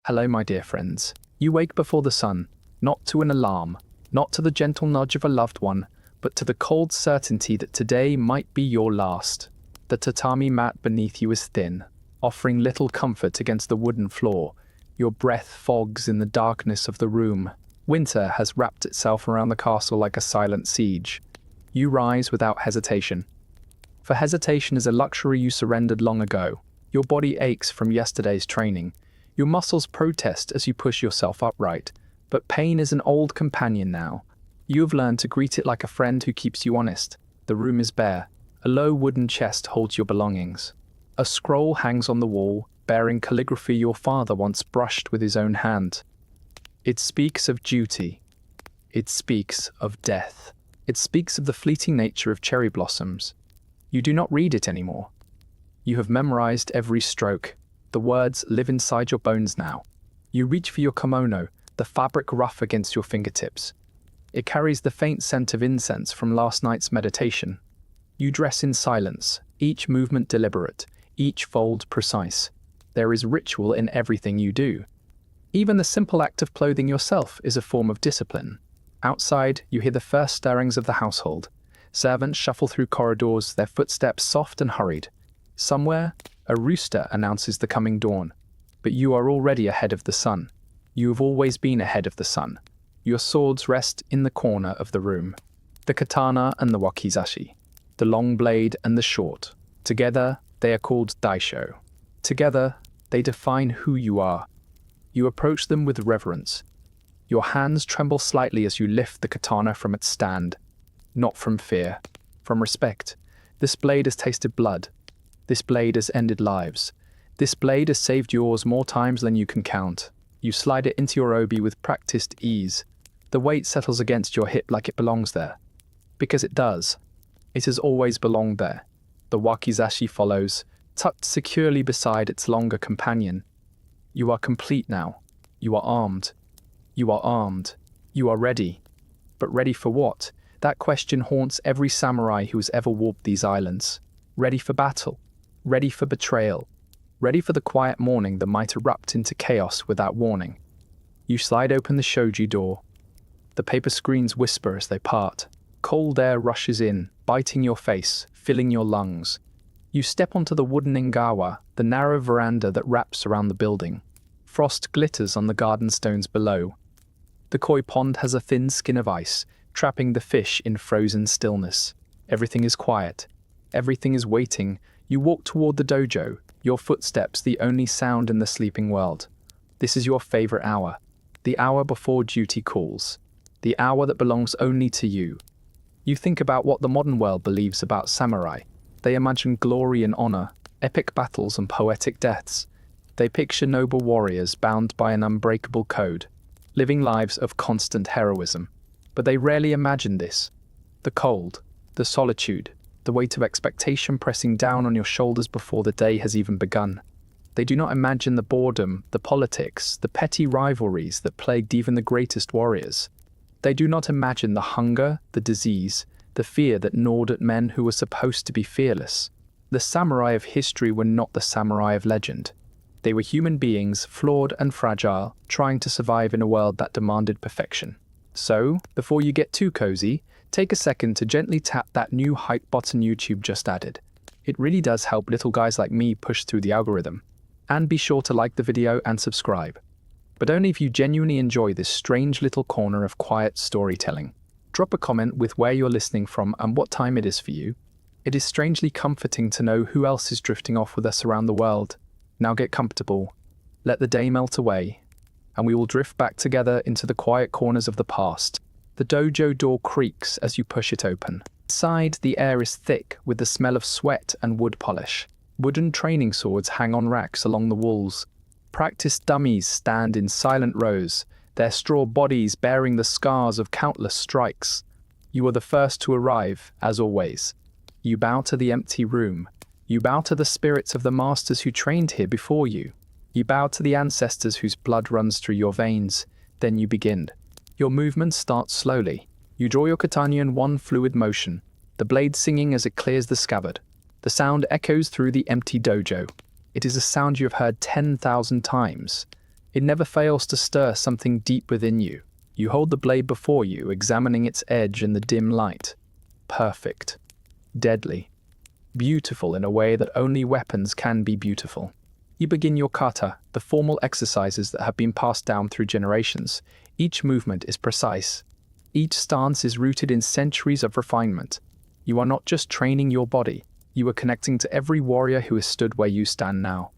Hello, my dear friends. You wake before the sun, not to an alarm, not to the gentle nudge of a loved one, but to the cold certainty that today might be your last. The tatami mat beneath you is thin, offering little comfort against the wooden floor. Your breath fogs in the darkness of the room. Winter has wrapped itself around the castle like a silent siege. You rise without hesitation. For hesitation is a luxury you surrendered long ago. Your body aches from yesterday's training. Your muscles protest as you push yourself upright. But pain is an old companion now. You have learned to greet it like a friend who keeps you honest. The room is bare. A low wooden chest holds your belongings. A scroll hangs on the wall, bearing calligraphy your father once brushed with his own hand. It speaks of duty. It speaks of death. It speaks of the fleeting nature of cherry blossoms. You do not read it anymore. You have memorized every stroke. The words live inside your bones now. You reach for your kimono, the fabric rough against your fingertips. It carries the faint scent of incense from last night's meditation. You dress in silence, each movement deliberate, each fold precise. There is ritual in everything you do. Even the simple act of clothing yourself is a form of discipline. Outside, you hear the first stirrings of the household. Servants shuffle through corridors, their footsteps soft and hurried. Somewhere, a rooster announces the coming dawn. But you are already ahead of the sun. You have always been ahead of the sun. Your swords rest in the corner of the room. The katana and the wakizashi. The long blade and the short. Together, they are called daisho. Together, they define who you are. You approach them with reverence. Your hands tremble slightly as you lift the katana from its stand. Not from fear, from respect. This blade has tasted blood. This blade has ended lives. This blade has saved yours more times than you can count. You slide it into your obi with practiced ease. The weight settles against your hip like it belongs there. Because it does. It has always belonged there. The wakizashi follows, tucked securely beside its longer companion. You are complete now. You are armed. You are armed. You are ready. But ready for what? That question haunts every samurai who has ever walked these islands. Ready for battle. Ready for betrayal. Ready for the quiet morning that might erupt into chaos without warning. You slide open the shoji door. The paper screens whisper as they part. Cold air rushes in, biting your face, filling your lungs. You step onto the wooden ingawa, the narrow veranda that wraps around the building. Frost glitters on the garden stones below. The koi pond has a thin skin of ice, trapping the fish in frozen stillness. Everything is quiet. Everything is waiting. You walk toward the dojo, your footsteps the only sound in the sleeping world. This is your favorite hour. The hour before duty calls. The hour that belongs only to you. You think about what the modern world believes about samurai. They imagine glory and honor, epic battles and poetic deaths. They picture noble warriors bound by an unbreakable code, living lives of constant heroism. But they rarely imagine this. The cold, the solitude, the weight of expectation pressing down on your shoulders before the day has even begun. They do not imagine the boredom, the politics, the petty rivalries that plagued even the greatest warriors. They do not imagine the hunger, the disease, the fear that gnawed at men who were supposed to be fearless. The samurai of history were not the samurai of legend. They were human beings, flawed and fragile, trying to survive in a world that demanded perfection. So, before you get too cozy, take a second to gently tap that new hype button YouTube just added. It really does help little guys like me push through the algorithm. And be sure to like the video and subscribe. But only if you genuinely enjoy this strange little corner of quiet storytelling. Drop a comment with where you're listening from and what time it is for you. It is strangely comforting to know who else is drifting off with us around the world. Now get comfortable, let the day melt away, and we will drift back together into the quiet corners of the past. The dojo door creaks as you push it open. Inside, the air is thick with the smell of sweat and wood polish. Wooden training swords hang on racks along the walls. Practice dummies stand in silent rows, their straw bodies bearing the scars of countless strikes. You are the first to arrive, as always. You bow to the empty room. You bow to the spirits of the masters who trained here before you. You bow to the ancestors whose blood runs through your veins. Then you begin. Your movements start slowly. You draw your katana in one fluid motion, the blade singing as it clears the scabbard. The sound echoes through the empty dojo. It is a sound you have heard 10,000 times. It never fails to stir something deep within you. You hold the blade before you, examining its edge in the dim light. Perfect. Deadly. Beautiful in a way that only weapons can be beautiful. You begin your kata, the formal exercises that have been passed down through generations. Each movement is precise. Each stance is rooted in centuries of refinement. You are not just training your body, you are connecting to every warrior who has stood where you stand now.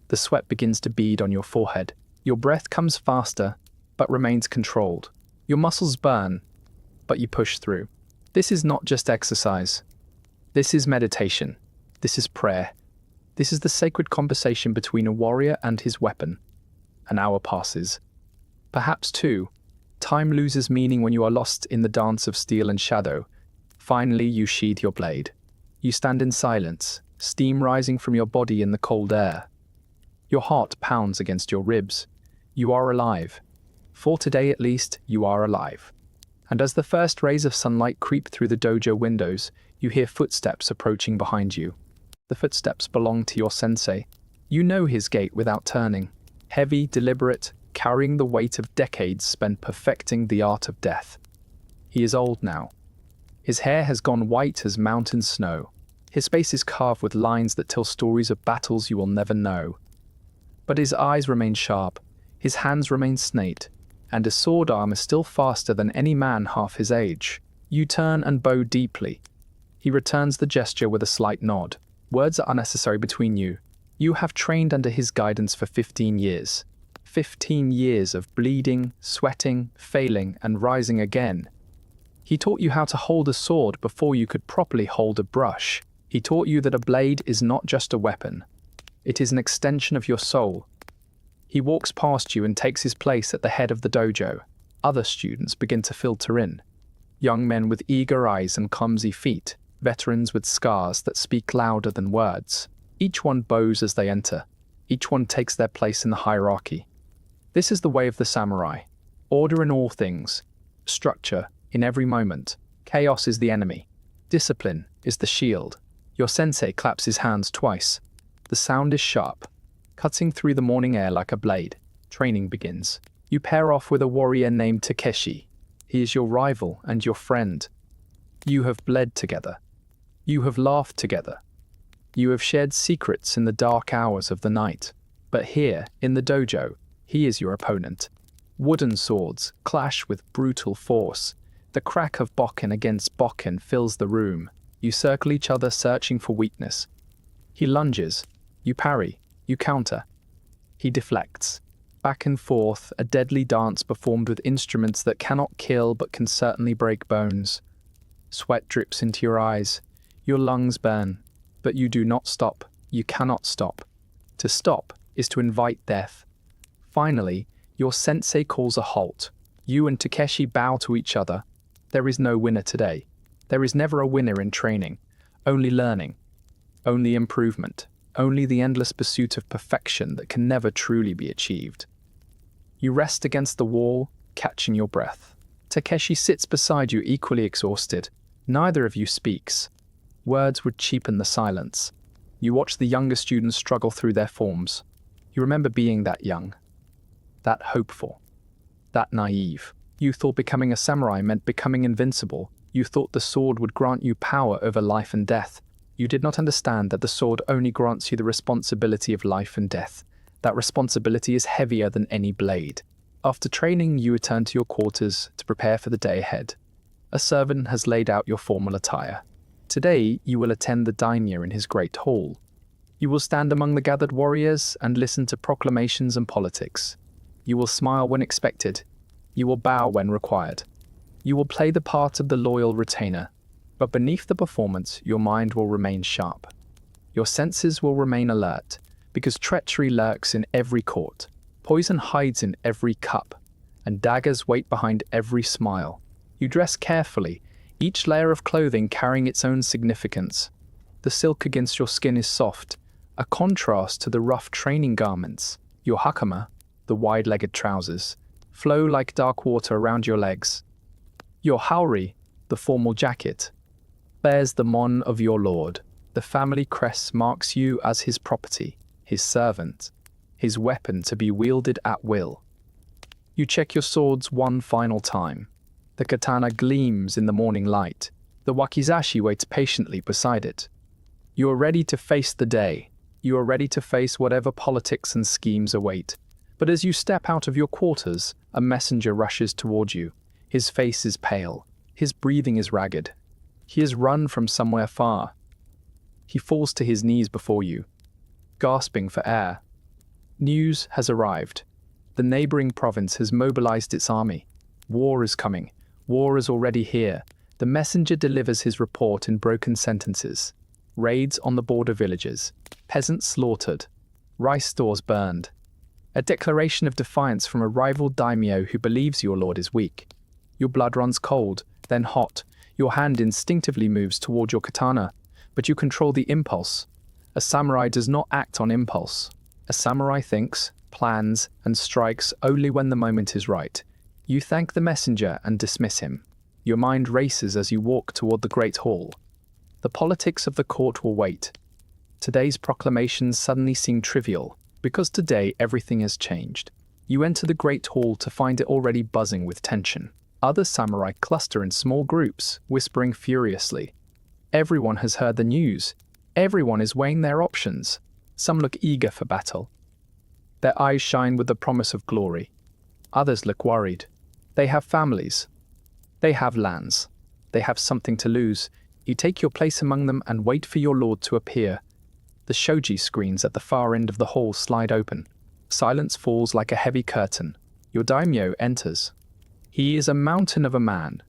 The sweat begins to bead on your forehead. Your breath comes faster, but remains controlled. Your muscles burn, but you push through. This is not just exercise. This is meditation. This is prayer. This is the sacred conversation between a warrior and his weapon. An hour passes. Perhaps two. Time loses meaning when you are lost in the dance of steel and shadow. Finally, you sheathe your blade. You stand in silence, steam rising from your body in the cold air. Your heart pounds against your ribs. You are alive. For today at least, you are alive. And as the first rays of sunlight creep through the dojo windows, you hear footsteps approaching behind you. The footsteps belong to your sensei. You know his gait without turning. Heavy, deliberate, carrying the weight of decades spent perfecting the art of death. He is old now. His hair has gone white as mountain snow. His face is carved with lines that tell stories of battles you will never know. But his eyes remain sharp, his hands remain snate, and his sword arm is still faster than any man half his age. You turn and bow deeply. He returns the gesture with a slight nod. Words are unnecessary between you. You have trained under his guidance for 15 years. 15 years of bleeding, sweating, failing, and rising again. He taught you how to hold a sword before you could properly hold a brush. He taught you that a blade is not just a weapon. It is an extension of your soul. He walks past you and takes his place at the head of the dojo. Other students begin to filter in. Young men with eager eyes and clumsy feet. Veterans with scars that speak louder than words. Each one bows as they enter. Each one takes their place in the hierarchy. This is the way of the samurai. Order in all things. Structure in every moment. Chaos is the enemy. Discipline is the shield. Your sensei claps his hands twice. The sound is sharp, cutting through the morning air like a blade. Training begins. You pair off with a warrior named Takeshi. He is your rival and your friend. You have bled together. You have laughed together. You have shared secrets in the dark hours of the night. But here, in the dojo, he is your opponent. Wooden swords clash with brutal force. The crack of bokken against bokken fills the room. You circle each other, searching for weakness. He lunges. You parry. You counter. He deflects. Back and forth, a deadly dance performed with instruments that cannot kill but can certainly break bones. Sweat drips into your eyes. Your lungs burn. But you do not stop. You cannot stop. To stop is to invite death. Finally, your sensei calls a halt. You and Takeshi bow to each other. There is no winner today. There is never a winner in training. Only learning. Only improvement. Only the endless pursuit of perfection that can never truly be achieved. You rest against the wall, catching your breath. Takeshi sits beside you, equally exhausted. Neither of you speaks. Words would cheapen the silence. You watch the younger students struggle through their forms. You remember being that young, that hopeful, that naive. You thought becoming a samurai meant becoming invincible. You thought the sword would grant you power over life and death. You did not understand that the sword only grants you the responsibility of life and death. That responsibility is heavier than any blade. After training, you return to your quarters to prepare for the day ahead. A servant has laid out your formal attire. Today, you will attend the daimyo in his great hall. You will stand among the gathered warriors and listen to proclamations and politics. You will smile when expected. You will bow when required. You will play the part of the loyal retainer. But beneath the performance, your mind will remain sharp. Your senses will remain alert, because treachery lurks in every court, poison hides in every cup, and daggers wait behind every smile. You dress carefully, each layer of clothing carrying its own significance. The silk against your skin is soft, a contrast to the rough training garments. Your hakama, the wide-legged trousers, flow like dark water around your legs. Your haori, the formal jacket, bears the mon of your lord. The family crest marks you as his property, his servant, his weapon to be wielded at will. You check your swords one final time. The katana gleams in the morning light. The wakizashi waits patiently beside it. You are ready to face the day. You are ready to face whatever politics and schemes await. But as you step out of your quarters, a messenger rushes toward you. His face is pale. His breathing is ragged. He has run from somewhere far. He falls to his knees before you, gasping for air. News has arrived. The neighboring province has mobilized its army. War is coming. War is already here. The messenger delivers his report in broken sentences. Raids on the border villages. Peasants slaughtered. Rice stores burned. A declaration of defiance from a rival daimyo who believes your lord is weak. Your blood runs cold, then hot. Your hand instinctively moves toward your katana, but you control the impulse. A samurai does not act on impulse. A samurai thinks, plans, and strikes only when the moment is right. You thank the messenger and dismiss him. Your mind races as you walk toward the great hall. The politics of the court will wait. Today's proclamations suddenly seem trivial, because today everything has changed. You enter the great hall to find it already buzzing with tension. Other samurai cluster in small groups, whispering furiously. Everyone has heard the news. Everyone is weighing their options. Some look eager for battle. Their eyes shine with the promise of glory. Others look worried. They have families. They have lands. They have something to lose. You take your place among them and wait for your lord to appear. The shoji screens at the far end of the hall slide open. Silence falls like a heavy curtain. Your daimyo enters. He is a mountain of a man.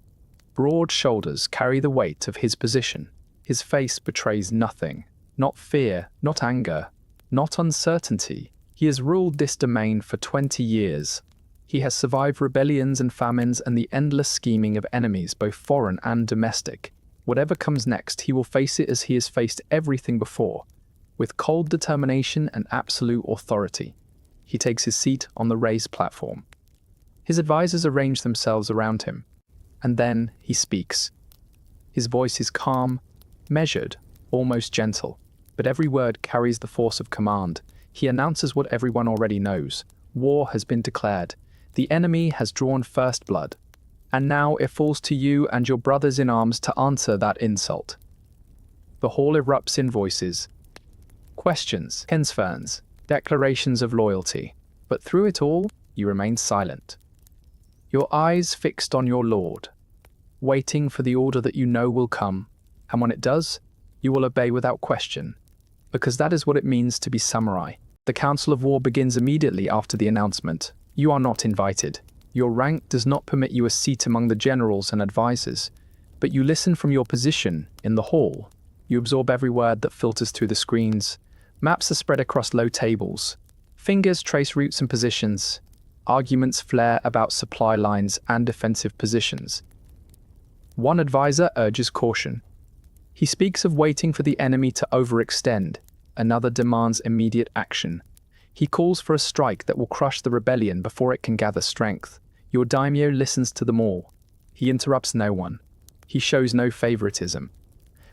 Broad shoulders carry the weight of his position. His face betrays nothing. Not fear, not anger, not uncertainty. He has ruled this domain for 20 years. He has survived rebellions and famines and the endless scheming of enemies, both foreign and domestic. Whatever comes next, he will face it as he has faced everything before, with cold determination and absolute authority. He takes his seat on the raised platform. His advisors arrange themselves around him, and then he speaks. His voice is calm, measured, almost gentle, but every word carries the force of command. He announces what everyone already knows. War has been declared. The enemy has drawn first blood. And now it falls to you and your brothers in arms to answer that insult. The hall erupts in voices. Questions, kensferns, declarations of loyalty. But through it all, you remain silent. Your eyes fixed on your lord, waiting for the order that you know will come. And when it does, you will obey without question, because that is what it means to be samurai. The Council of War begins immediately after the announcement. You are not invited. Your rank does not permit you a seat among the generals and advisors, but you listen from your position in the hall. You absorb every word that filters through the screens. Maps are spread across low tables. Fingers trace routes and positions. Arguments flare about supply lines and defensive positions. One advisor urges caution. He speaks of waiting for the enemy to overextend. Another demands immediate action. He calls for a strike that will crush the rebellion before it can gather strength. Your daimyo listens to them all. He interrupts no one. He shows no favoritism.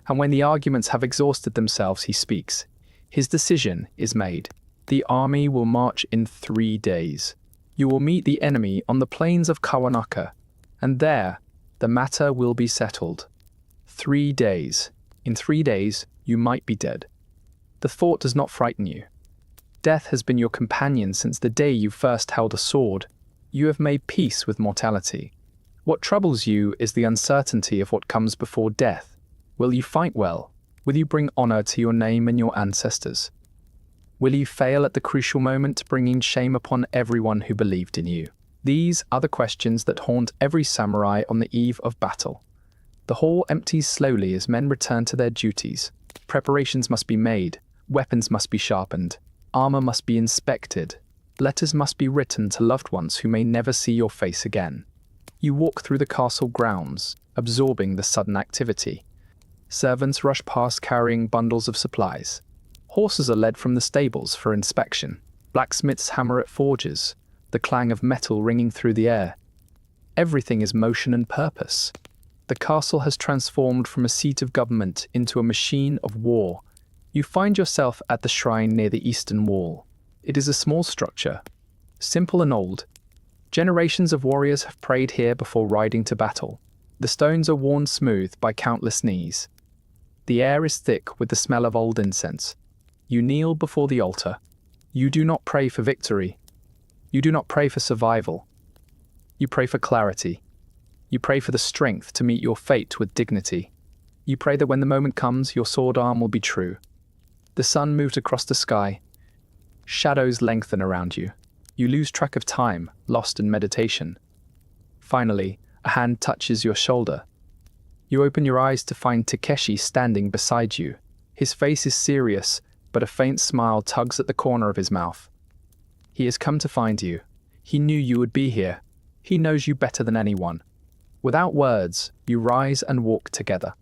And when the arguments have exhausted themselves, he speaks. His decision is made. The army will march in 3 days. You will meet the enemy on the plains of Kawanaka, and there, the matter will be settled. 3 days. In 3 days, you might be dead. The thought does not frighten you. Death has been your companion since the day you first held a sword. You have made peace with mortality. What troubles you is the uncertainty of what comes before death. Will you fight well? Will you bring honor to your name and your ancestors? Will you fail at the crucial moment, bringing shame upon everyone who believed in you? These are the questions that haunt every samurai on the eve of battle. The hall empties slowly as men return to their duties. Preparations must be made. Weapons must be sharpened. Armor must be inspected. Letters must be written to loved ones who may never see your face again. You walk through the castle grounds, absorbing the sudden activity. Servants rush past carrying bundles of supplies. Horses are led from the stables for inspection. Blacksmiths hammer at forges, the clang of metal ringing through the air. Everything is motion and purpose. The castle has transformed from a seat of government into a machine of war. You find yourself at the shrine near the eastern wall. It is a small structure, simple and old. Generations of warriors have prayed here before riding to battle. The stones are worn smooth by countless knees. The air is thick with the smell of old incense. You kneel before the altar. You do not pray for victory. You do not pray for survival. You pray for clarity. You pray for the strength to meet your fate with dignity. You pray that when the moment comes, your sword arm will be true. The sun moved across the sky. Shadows lengthen around you. You lose track of time, lost in meditation. Finally, a hand touches your shoulder. You open your eyes to find Takeshi standing beside you. His face is serious, but a faint smile tugs at the corner of his mouth. He has come to find you. He knew you would be here. He knows you better than anyone. Without words, you rise and walk together.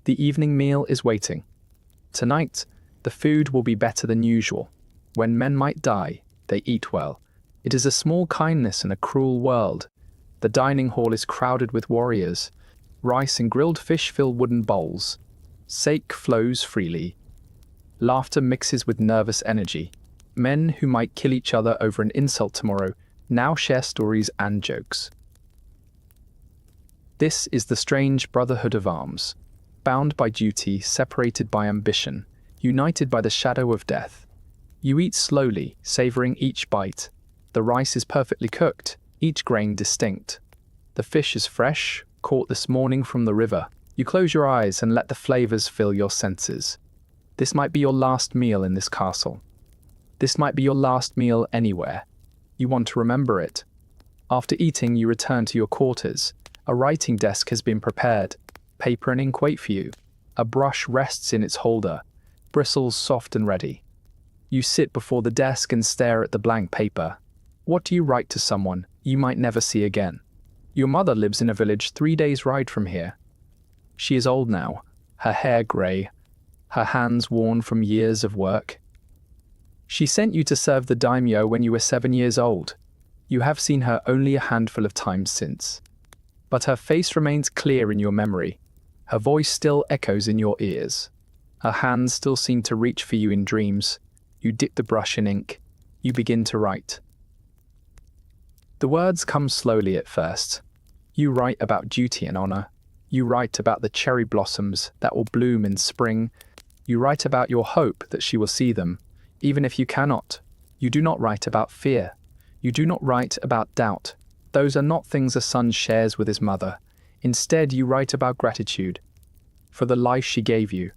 The evening meal is waiting. Tonight, the food will be better than usual. When men might die, they eat well. It is a small kindness in a cruel world. The dining hall is crowded with warriors. Rice and grilled fish fill wooden bowls. Sake flows freely. Laughter mixes with nervous energy. Men who might kill each other over an insult tomorrow now share stories and jokes. This is the strange brotherhood of arms, bound by duty, separated by ambition, united by the shadow of death. You eat slowly, savoring each bite. The rice is perfectly cooked, each grain distinct. The fish is fresh, caught this morning from the river. You close your eyes and let the flavors fill your senses. This might be your last meal in this castle. This might be your last meal anywhere. You want to remember it. After eating, you return to your quarters. A writing desk has been prepared. Paper and ink wait for you. A brush rests in its holder, bristles soft and ready. You sit before the desk and stare at the blank paper. What do you write to someone you might never see again? Your mother lives in a village 3 days' ride from here. She is old now, her hair grey, her hands worn from years of work. She sent you to serve the daimyo when you were 7 years old. You have seen her only a handful of times since. But her face remains clear in your memory. Her voice still echoes in your ears. Her hands still seem to reach for you in dreams. You dip the brush in ink. You begin to write. The words come slowly at first. You write about duty and honor. You write about the cherry blossoms that will bloom in spring. You write about your hope that she will see them, even if you cannot. You do not write about fear. You do not write about doubt. Those are not things a son shares with his mother. Instead, you write about gratitude for the life she gave you,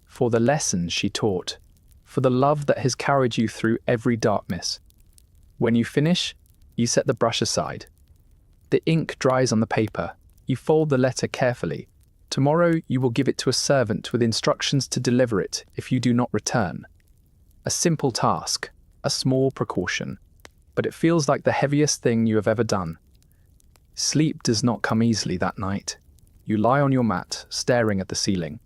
for the lessons she taught, for the love that has carried you through every darkness. When you finish, you set the brush aside. The ink dries on the paper. You fold the letter carefully. Tomorrow you will give it to a servant with instructions to deliver it if you do not return. A simple task, a small precaution, but it feels like the heaviest thing you have ever done. Sleep does not come easily that night. You lie on your mat, staring at the ceiling.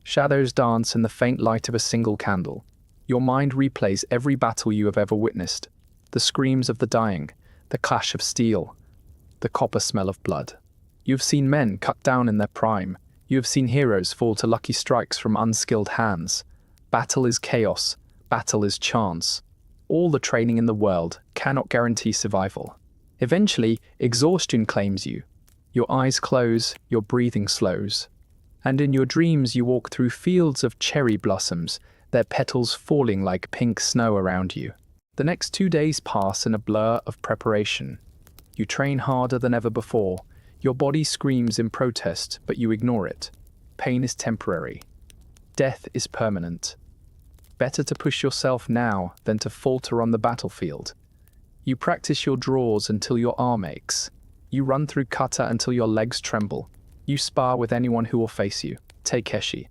Shadows dance in the faint light of a single candle. Your mind replays every battle you have ever witnessed. The screams of the dying, the clash of steel, the copper smell of blood. You have seen men cut down in their prime. You have seen heroes fall to lucky strikes from unskilled hands. Battle is chaos. Battle is chance. All the training in the world cannot guarantee survival. Eventually, exhaustion claims you. Your eyes close, your breathing slows. And in your dreams you walk through fields of cherry blossoms, their petals falling like pink snow around you. The next 2 days pass in a blur of preparation. You train harder than ever before. Your body screams in protest, but you ignore it. Pain is temporary. Death is permanent. Better to push yourself now than to falter on the battlefield. You practice your draws until your arm aches. You run through kata until your legs tremble. You spar with anyone who will face you. Takeshi,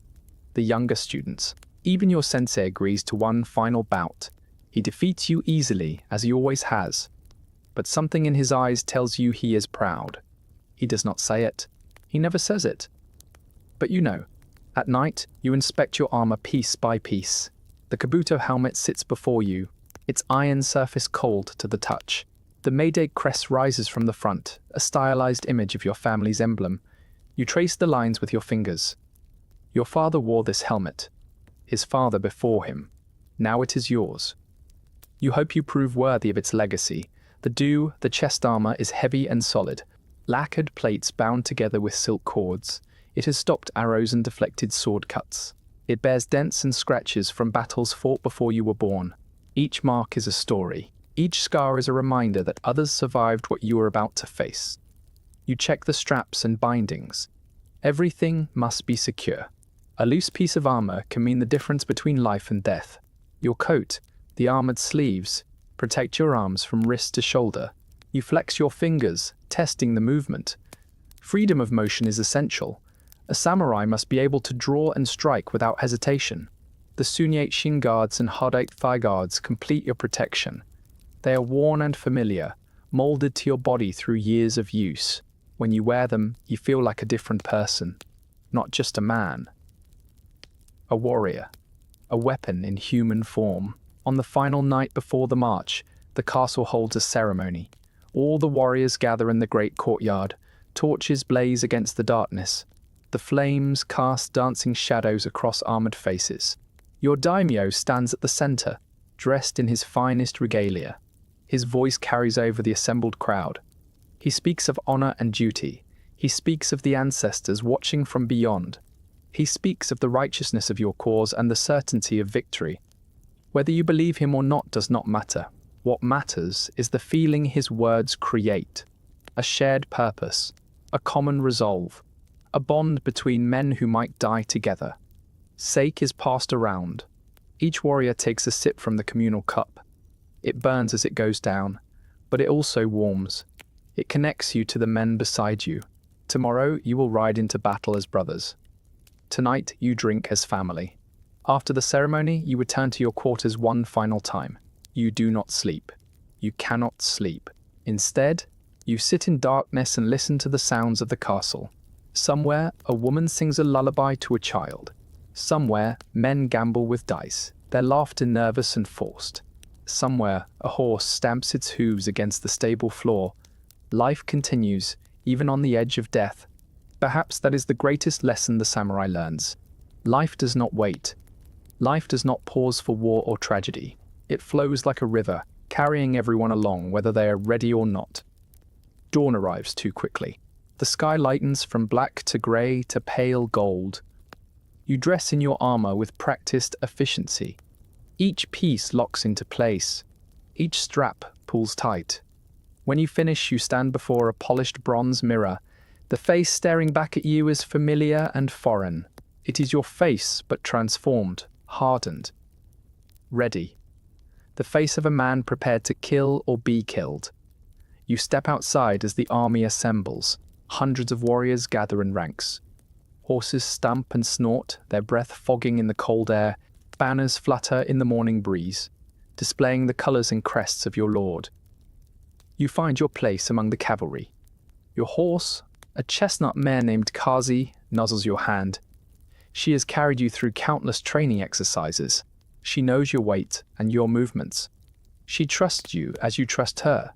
the younger students. Even your sensei agrees to one final bout. He defeats you easily, as he always has. But something in his eyes tells you he is proud. He does not say it. He never says it. But you know. At night, you inspect your armor piece by piece. The kabuto helmet sits before you, its iron surface cold to the touch. The Mayday crest rises from the front, a stylized image of your family's emblem. You trace the lines with your fingers. Your father wore this helmet. His father before him. Now it is yours. You hope you prove worthy of its legacy. The chest armor is heavy and solid, lacquered plates bound together with silk cords. It has stopped arrows and deflected sword cuts. It bears dents and scratches from battles fought before you were born. Each mark is a story. Each scar is a reminder that others survived what you are about to face. You check the straps and bindings. Everything must be secure. A loose piece of armor can mean the difference between life and death. Your coat, the armored sleeves, protect your arms from wrist to shoulder. You flex your fingers, testing the movement. Freedom of motion is essential. A samurai must be able to draw and strike without hesitation. The sunyate shin guards and hadate thigh guards complete your protection. They are worn and familiar, molded to your body through years of use. When you wear them, you feel like a different person, not just a man. A warrior, a weapon in human form. On the final night before the march, the castle holds a ceremony. All the warriors gather in the great courtyard. Torches blaze against the darkness. The flames cast dancing shadows across armored faces. Your daimyo stands at the center, dressed in his finest regalia. His voice carries over the assembled crowd. He speaks of honor and duty. He speaks of the ancestors watching from beyond. He speaks of the righteousness of your cause and the certainty of victory. Whether you believe him or not does not matter. What matters is the feeling his words create. A shared purpose, a common resolve, a bond between men who might die together. Sake is passed around. Each warrior takes a sip from the communal cup. It burns as it goes down, but it also warms. It connects you to the men beside you. Tomorrow you will ride into battle as brothers. Tonight you drink as family. After the ceremony, you return to your quarters one final time. You do not sleep. You cannot sleep. Instead, you sit in darkness and listen to the sounds of the castle. Somewhere, a woman sings a lullaby to a child. Somewhere, men gamble with dice, their laughter nervous and forced. Somewhere, a horse stamps its hooves against the stable floor. Life continues, even on the edge of death. Perhaps that is the greatest lesson the samurai learns. Life does not wait. Life does not pause for war or tragedy. It flows like a river, carrying everyone along, whether they are ready or not. Dawn arrives too quickly. The sky lightens from black to grey to pale gold. You dress in your armor with practiced efficiency. Each piece locks into place. Each strap pulls tight. When you finish, you stand before a polished bronze mirror. The face staring back at you is familiar and foreign. It is your face, but transformed, hardened, ready. The face of a man prepared to kill or be killed. You step outside as the army assembles. Hundreds of warriors gather in ranks. Horses stamp and snort, their breath fogging in the cold air. Banners flutter in the morning breeze, displaying the colors and crests of your lord. You find your place among the cavalry. Your horse, a chestnut mare named Kazi, nuzzles your hand. She has carried you through countless training exercises. She knows your weight and your movements. She trusts you as you trust her.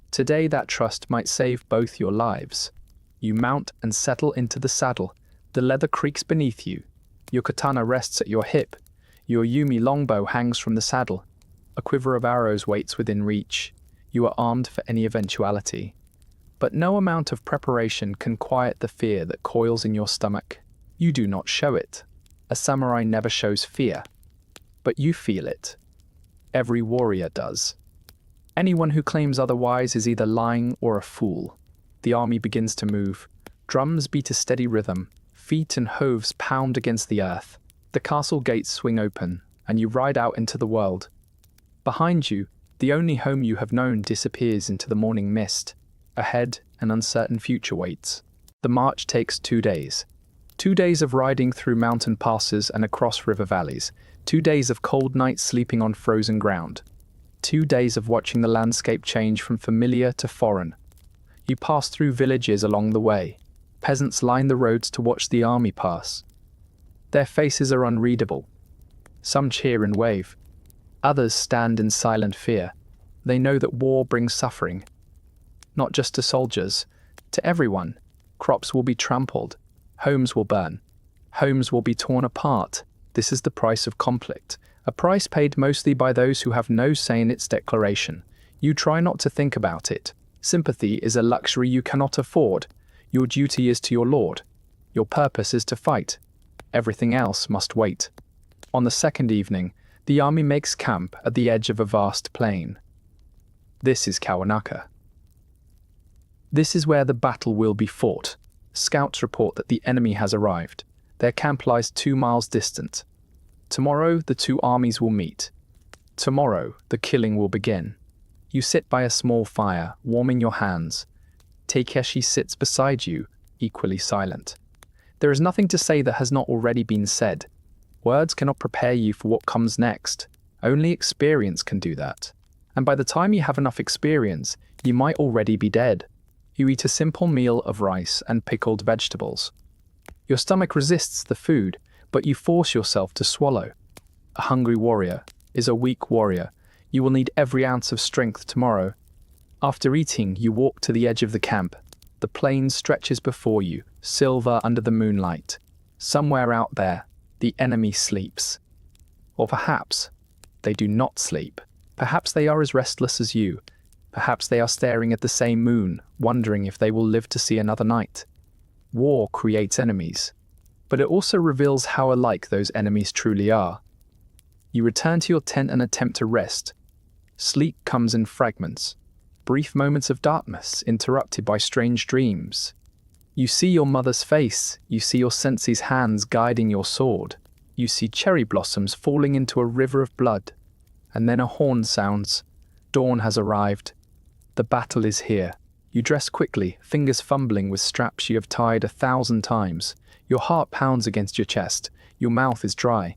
Today that trust might save both your lives. You mount and settle into the saddle. The leather creaks beneath you. Your katana rests at your hip. Your Yumi longbow hangs from the saddle. A quiver of arrows waits within reach. You are armed for any eventuality. But no amount of preparation can quiet the fear that coils in your stomach. You do not show it. A samurai never shows fear. But you feel it. Every warrior does. Anyone who claims otherwise is either lying or a fool. The army begins to move. Drums beat a steady rhythm. Feet and hooves pound against the earth. The castle gates swing open, and you ride out into the world. Behind you, the only home you have known disappears into the morning mist. Ahead, an uncertain future waits. The march takes 2 days. 2 days of riding through mountain passes and across river valleys. 2 days of cold nights sleeping on frozen ground. 2 days of watching the landscape change from familiar to foreign. You pass through villages along the way. Peasants line the roads to watch the army pass. Their faces are unreadable. Some cheer and wave. Others stand in silent fear. They know that war brings suffering. Not just to soldiers, to everyone. Crops will be trampled. Homes will burn. Homes will be torn apart. This is the price of conflict, A price paid mostly by those who have no say in its declaration. You try not to think about it. Sympathy is a luxury you cannot afford. Your duty is to your lord. Your purpose is to fight. Everything else must wait. On the second evening, the army makes camp at the edge of a vast plain. This is Kawanaka. This is where the battle will be fought. Scouts report that the enemy has arrived. Their camp lies 2 miles distant. Tomorrow, the two armies will meet. Tomorrow, the killing will begin. You sit by a small fire, warming your hands. Takeshi sits beside you, equally silent. There is nothing to say that has not already been said. Words cannot prepare you for what comes next. Only experience can do that. And by the time you have enough experience, you might already be dead. You eat a simple meal of rice and pickled vegetables. Your stomach resists the food, but you force yourself to swallow. A hungry warrior is a weak warrior. You will need every ounce of strength tomorrow. After eating, you walk to the edge of the camp. The plain stretches before you, silver under the moonlight. Somewhere out there, the enemy sleeps. Or perhaps they do not sleep. Perhaps they are as restless as you. Perhaps they are staring at the same moon, wondering if they will live to see another night. War creates enemies, but it also reveals how alike those enemies truly are. You return to your tent and attempt to rest. Sleep comes in fragments. Brief moments of darkness interrupted by strange dreams. You see your mother's face. You see your sensei's hands guiding your sword. You see cherry blossoms falling into a river of blood. And then a horn sounds. Dawn has arrived. The battle is here. You dress quickly, fingers fumbling with straps you have tied 1,000 times. Your heart pounds against your chest. Your mouth is dry.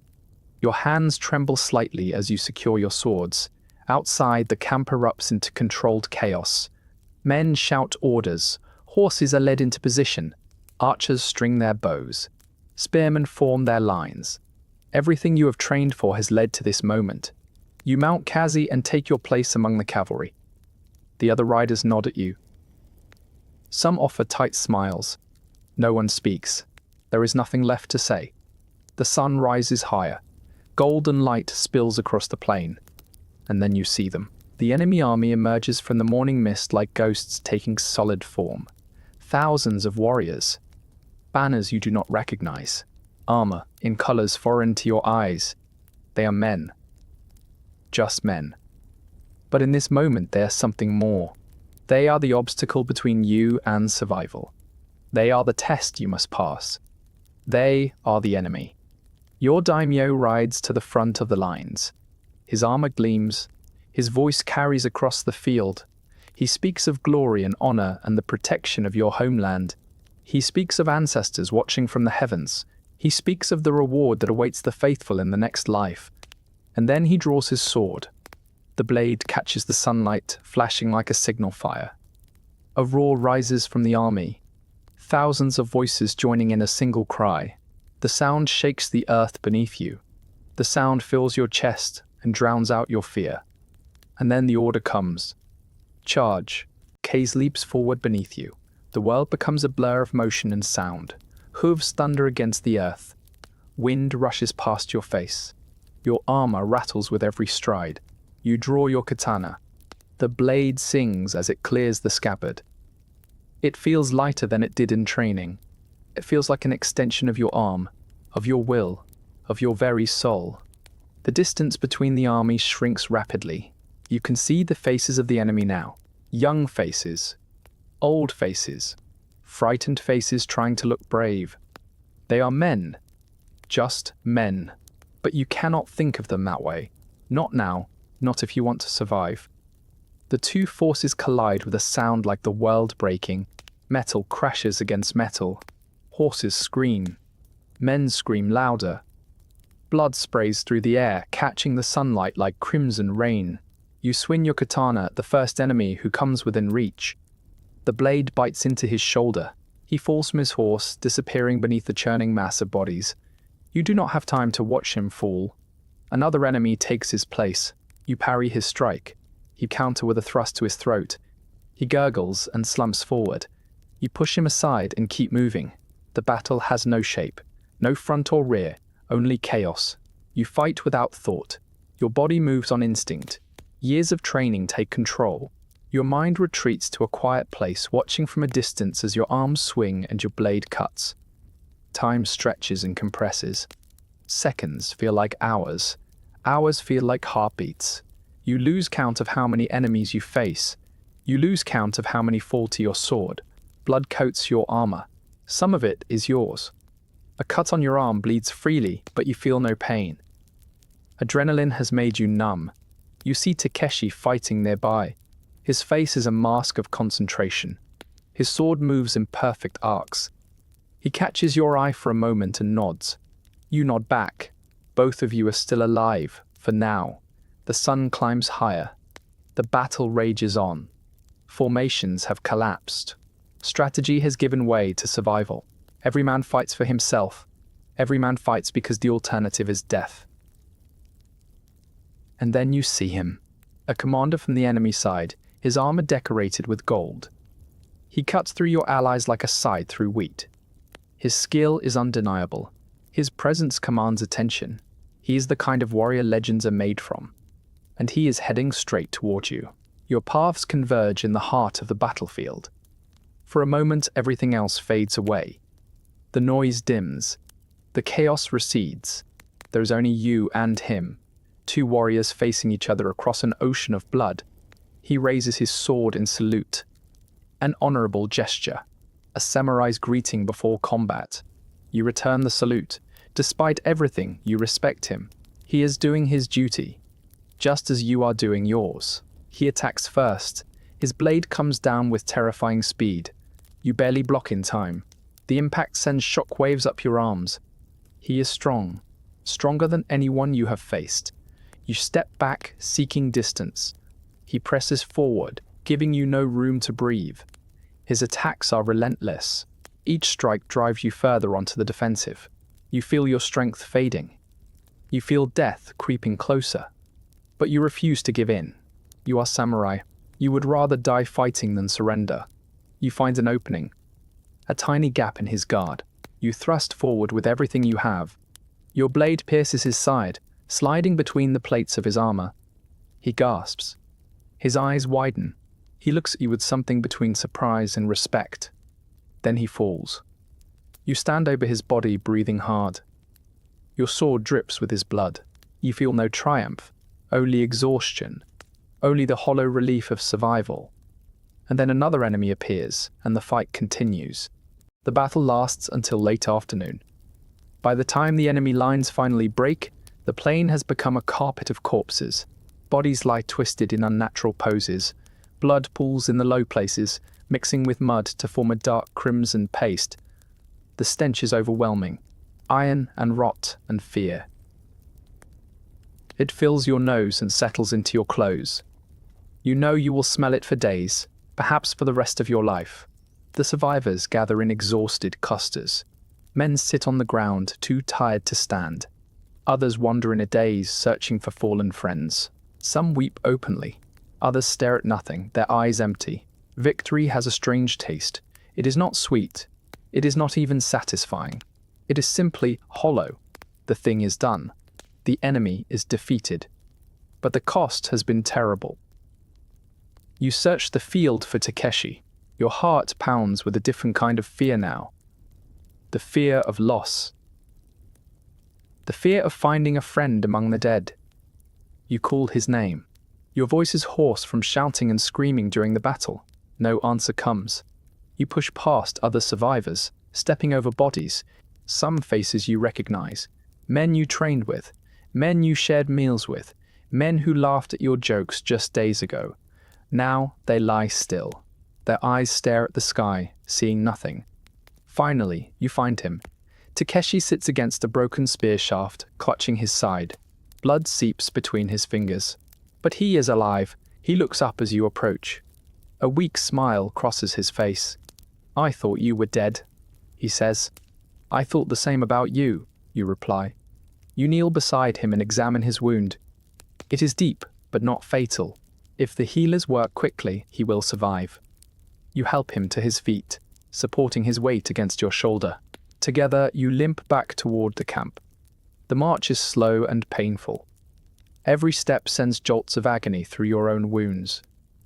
Your hands tremble slightly as you secure your swords. Outside, the camp erupts into controlled chaos. Men shout orders. Horses are led into position. Archers string their bows. Spearmen form their lines. Everything you have trained for has led to this moment. You mount Kazi and take your place among the cavalry. The other riders nod at you. Some offer tight smiles. No one speaks. There is nothing left to say. The sun rises higher. Golden light spills across the plain. And then you see them. The enemy army emerges from the morning mist like ghosts taking solid form. Thousands of warriors. Banners you do not recognize. Armor in colors foreign to your eyes. They are men. Just men. But in this moment they are something more. They are the obstacle between you and survival. They are the test you must pass. They are the enemy. Your daimyo rides to the front of the lines. His armor gleams. His voice carries across the field. He speaks of glory and honor and the protection of your homeland. He speaks of ancestors watching from the heavens. He speaks of the reward that awaits the faithful in the next life. And then he draws his sword. The blade catches the sunlight, flashing like a signal fire. A roar rises from the army. Thousands of voices joining in a single cry. The sound shakes the earth beneath you. The sound fills your chest and drowns out your fear. And then the order comes. Charge. Kaze leaps forward beneath you. The world becomes a blur of motion and sound. Hooves thunder against the earth. Wind rushes past your face. Your armor rattles with every stride. You draw your katana. The blade sings as it clears the scabbard. It feels lighter than it did in training. It feels like an extension of your arm, of your will, of your very soul. The distance between the armies shrinks rapidly. You can see the faces of the enemy now. Young faces, old faces, frightened faces trying to look brave. They are men, just men. But you cannot think of them that way. Not now, not if you want to survive. The two forces collide with a sound like the world breaking. Metal crashes against metal. Horses scream. Men scream louder. Blood sprays through the air, catching the sunlight like crimson rain. You swing your katana at the first enemy who comes within reach. The blade bites into his shoulder. He falls from his horse, disappearing beneath the churning mass of bodies. You do not have time to watch him fall. Another enemy takes his place. You parry his strike. You counter with a thrust to his throat. He gurgles and slumps forward. You push him aside and keep moving. The battle has no shape, no front or rear, only chaos. You fight without thought. Your body moves on instinct. Years of training take control. Your mind retreats to a quiet place, watching from a distance as your arms swing and your blade cuts. Time stretches and compresses. Seconds feel like hours. Hours feel like heartbeats. You lose count of how many enemies you face. You lose count of how many fall to your sword. Blood coats your armor. Some of it is yours. A cut on your arm bleeds freely, but you feel no pain. Adrenaline has made you numb. You see Takeshi fighting nearby. His face is a mask of concentration. His sword moves in perfect arcs. He catches your eye for a moment and nods. You nod back. Both of you are still alive, for now. The sun climbs higher. The battle rages on. Formations have collapsed. Strategy has given way to survival. Every man fights for himself. Every man fights because the alternative is death. And then you see him. A commander from the enemy side, his armor decorated with gold. He cuts through your allies like a scythe through wheat. His skill is undeniable. His presence commands attention. He is the kind of warrior legends are made from. And he is heading straight toward you. Your paths converge in the heart of the battlefield. For a moment, everything else fades away. The noise dims. The chaos recedes. There is only you and him. Two warriors facing each other across an ocean of blood. He raises his sword in salute. An honorable gesture. A samurai's greeting before combat. You return the salute. Despite everything, you respect him. He is doing his duty, just as you are doing yours. He attacks first. His blade comes down with terrifying speed. You barely block in time. The impact sends shockwaves up your arms. He is strong, stronger than anyone you have faced. You step back, seeking distance. He presses forward, giving you no room to breathe. His attacks are relentless. Each strike drives you further onto the defensive. You feel your strength fading. You feel death creeping closer. But you refuse to give in. You are samurai. You would rather die fighting than surrender. You find an opening. A tiny gap in his guard. You thrust forward with everything you have. Your blade pierces his side, sliding between the plates of his armor. He gasps. His eyes widen. He looks at you with something between surprise and respect. Then he falls. You stand over his body, breathing hard. Your sword drips with his blood. You feel no triumph, only exhaustion, only the hollow relief of survival. And then another enemy appears, and the fight continues. The battle lasts until late afternoon. By the time the enemy lines finally break, the plain has become a carpet of corpses. Bodies lie twisted in unnatural poses. Blood pools in the low places, mixing with mud to form a dark crimson paste. The stench is overwhelming. Iron and rot and fear. It fills your nose and settles into your clothes. You know you will smell it for days, perhaps for the rest of your life. The survivors gather in exhausted clusters. Men sit on the ground, too tired to stand. Others wander in a daze, searching for fallen friends. Some weep openly. Others stare at nothing, their eyes empty. Victory has a strange taste. It is not sweet. It is not even satisfying. It is simply hollow. The thing is done. The enemy is defeated. But the cost has been terrible. You search the field for Takeshi. Your heart pounds with a different kind of fear now. The fear of loss. The fear of finding a friend among the dead. You call his name. Your voice is hoarse from shouting and screaming during the battle. No answer comes. You push past other survivors, stepping over bodies. Some faces you recognize. Men you trained with. Men you shared meals with. Men who laughed at your jokes just days ago. Now they lie still. Their eyes stare at the sky, seeing nothing. Finally, you find him. Takeshi sits against a broken spear shaft, clutching his side. Blood seeps between his fingers. But he is alive. He looks up as you approach. A weak smile crosses his face. "I thought you were dead," he says. "I thought the same about you," you reply. You kneel beside him and examine his wound. It is deep, but not fatal. If the healers work quickly, he will survive. You help him to his feet, supporting his weight against your shoulder. Together, you limp back toward the camp. The march is slow and painful. Every step sends jolts of agony through your own wounds.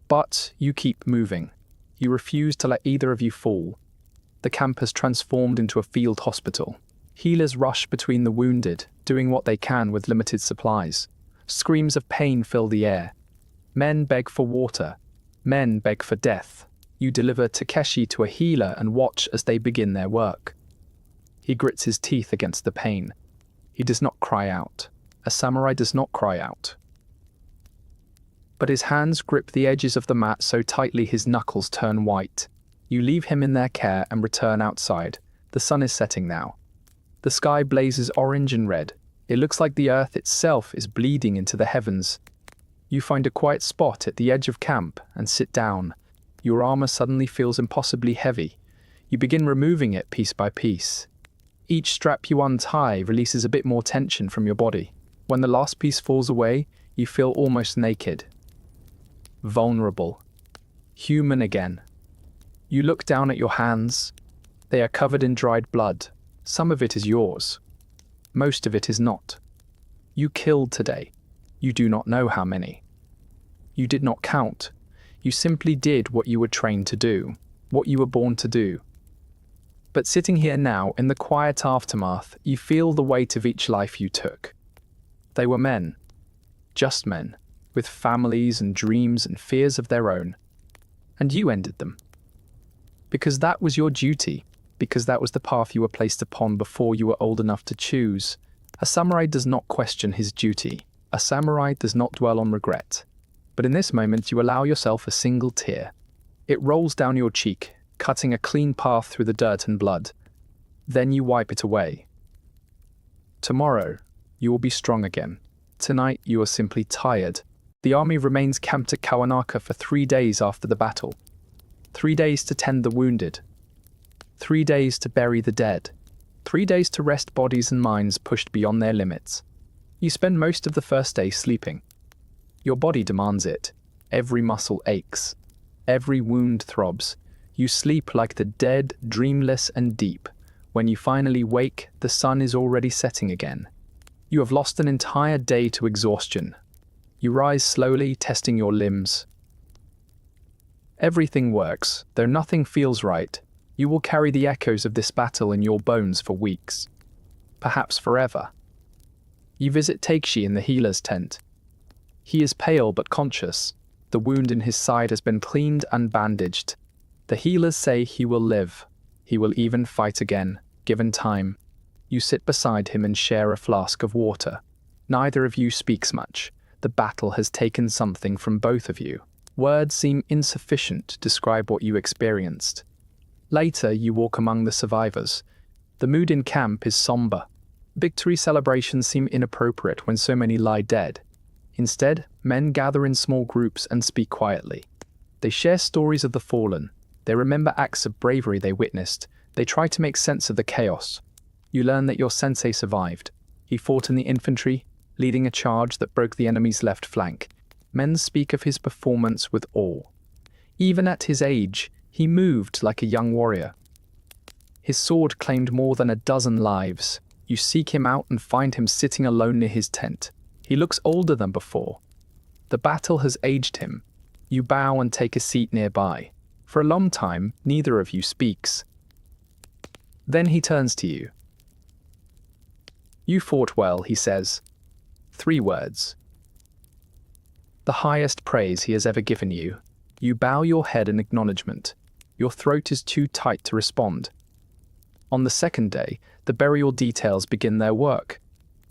But you keep moving. You refuse to let either of you fall. The camp has transformed into a field hospital. Healers rush between the wounded, doing what they can with limited supplies. Screams of pain fill the air. Men beg for water. Men beg for death. You deliver Takeshi to a healer and watch as they begin their work. He grits his teeth against the pain. He does not cry out. A samurai does not cry out. But his hands grip the edges of the mat so tightly his knuckles turn white. You leave him in their care and return outside. The sun is setting now. The sky blazes orange and red. It looks like the earth itself is bleeding into the heavens. You find a quiet spot at the edge of camp and sit down. Your armor suddenly feels impossibly heavy. You begin removing it piece by piece. Each strap you untie releases a bit more tension from your body. When the last piece falls away, you feel almost naked. Vulnerable. Human again. You look down at your hands. They are covered in dried blood. Some of it is yours. Most of it is not. You killed today. You do not know how many. You did not count. You simply did what you were trained to do, what you were born to do. But sitting here now, in the quiet aftermath, you feel the weight of each life you took. They were men. Just men, with families and dreams and fears of their own. And you ended them. Because that was your duty, because that was the path you were placed upon before you were old enough to choose. A samurai does not question his duty. A samurai does not dwell on regret. But in this moment you allow yourself a single tear. It rolls down your cheek, cutting a clean path through the dirt and blood. Then you wipe it away. Tomorrow, you will be strong again. Tonight, you are simply tired. The army remains camped at Kawanaka for 3 days after the battle. 3 days to tend the wounded. 3 days to bury the dead. 3 days to rest bodies and minds pushed beyond their limits. You spend most of the first day sleeping. Your body demands it. Every muscle aches. Every wound throbs. You sleep like the dead, dreamless and deep. When you finally wake, the sun is already setting again. You have lost an entire day to exhaustion. You rise slowly, testing your limbs. Everything works, though nothing feels right. You will carry the echoes of this battle in your bones for weeks. Perhaps forever. You visit Takeshi in the healer's tent. He is pale but conscious. The wound in his side has been cleaned and bandaged. The healers say he will live. He will even fight again, given time. You sit beside him and share a flask of water. Neither of you speaks much. The battle has taken something from both of you. Words seem insufficient to describe what you experienced. Later, you walk among the survivors. The mood in camp is somber. Victory celebrations seem inappropriate when so many lie dead. Instead, men gather in small groups and speak quietly. They share stories of the fallen. They remember acts of bravery they witnessed. They try to make sense of the chaos. You learn that your sensei survived. He fought in the infantry, leading a charge that broke the enemy's left flank. Men speak of his performance with awe. Even at his age, he moved like a young warrior. His sword claimed more than a dozen lives. You seek him out and find him sitting alone near his tent. He looks older than before. The battle has aged him. You bow and take a seat nearby. For a long time, neither of you speaks. Then he turns to you. "You fought well," he says. 3 words. The highest praise he has ever given you. You bow your head in acknowledgement. Your throat is too tight to respond. On the second day, the burial details begin their work.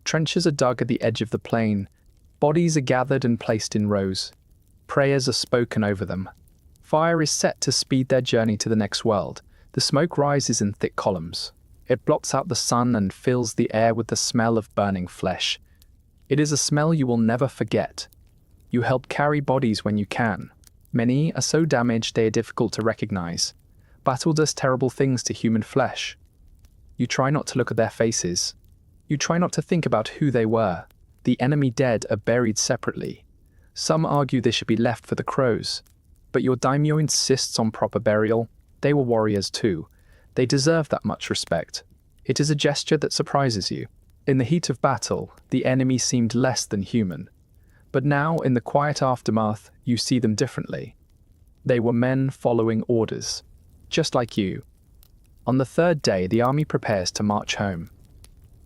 Trenches are dug at the edge of the plain. Bodies are gathered and placed in rows. Prayers are spoken over them. Fire is set to speed their journey to the next world. The smoke rises in thick columns. It blots out the sun and fills the air with the smell of burning flesh. It is a smell you will never forget. You help carry bodies when you can. Many are so damaged they are difficult to recognize. Battle does terrible things to human flesh. You try not to look at their faces. You try not to think about who they were. The enemy dead are buried separately. Some argue they should be left for the crows. But your daimyo insists on proper burial. They were warriors too. They deserve that much respect. It is a gesture that surprises you. In the heat of battle, the enemy seemed less than human. But now, in the quiet aftermath, you see them differently. They were men following orders, just like you. On the third day, the army prepares to march home.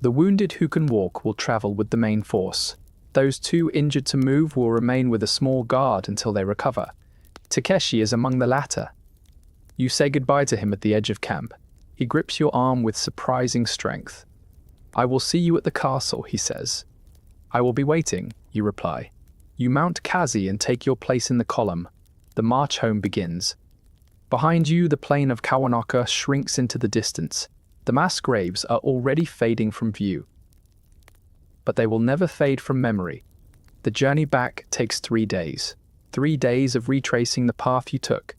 The wounded who can walk will travel with the main force. Those too injured to move will remain with a small guard until they recover. Takeshi is among the latter. You say goodbye to him at the edge of camp. He grips your arm with surprising strength. "I will see you at the castle," he says. "I will be waiting," you reply. You mount Kazi and take your place in the column. The march home begins. Behind you, the plain of Kawanaka shrinks into the distance. The mass graves are already fading from view. But they will never fade from memory. The journey back takes 3 days. 3 days of retracing the path you took.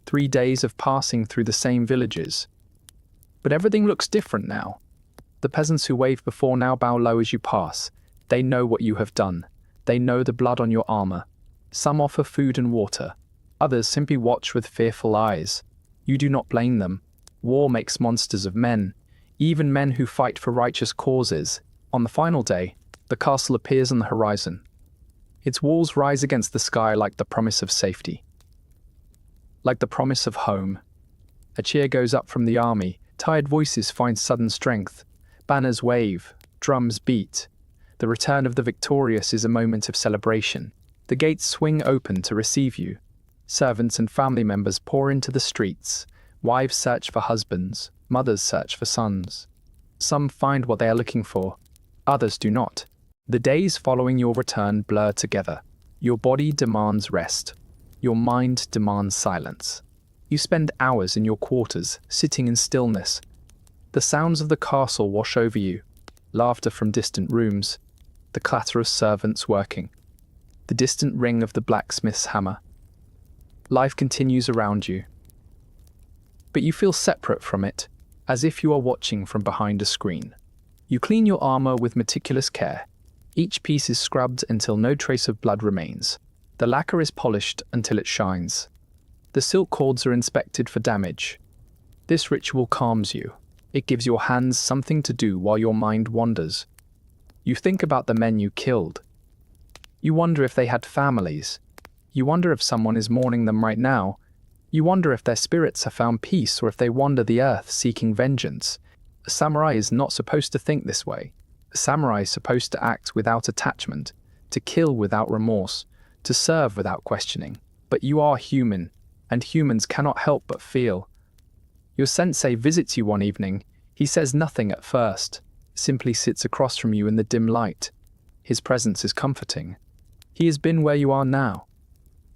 3 days of passing through the same villages. But everything looks different now. The peasants who waved before now bow low as you pass. They know what you have done. They know the blood on your armor. Some offer food and water. Others simply watch with fearful eyes. You do not blame them. War makes monsters of men, even men who fight for righteous causes. On the final day, the castle appears on the horizon. Its walls rise against the sky like the promise of safety. Like the promise of home. A cheer goes up from the army. Tired voices find sudden strength. Banners wave. Drums beat. The return of the victorious is a moment of celebration. The gates swing open to receive you. Servants and family members pour into the streets. Wives search for husbands. Mothers search for sons. Some find what they are looking for. Others do not. The days following your return blur together. Your body demands rest. Your mind demands silence. You spend hours in your quarters, sitting in stillness. The sounds of the castle wash over you. Laughter from distant rooms. The clatter of servants working. The distant ring of the blacksmith's hammer. Life continues around you. But you feel separate from it, as if you are watching from behind a screen. You clean your armor with meticulous care. Each piece is scrubbed until no trace of blood remains. The lacquer is polished until it shines. The silk cords are inspected for damage. This ritual calms you. It gives your hands something to do while your mind wanders. You think about the men you killed. You wonder if they had families. You wonder if someone is mourning them right now. You wonder if their spirits have found peace or if they wander the earth seeking vengeance. A samurai is not supposed to think this way. A samurai is supposed to act without attachment, to kill without remorse, to serve without questioning. But you are human, and humans cannot help but feel. Your sensei visits you one evening. He says nothing at first, simply sits across from you in the dim light. His presence is comforting. He has been where you are now.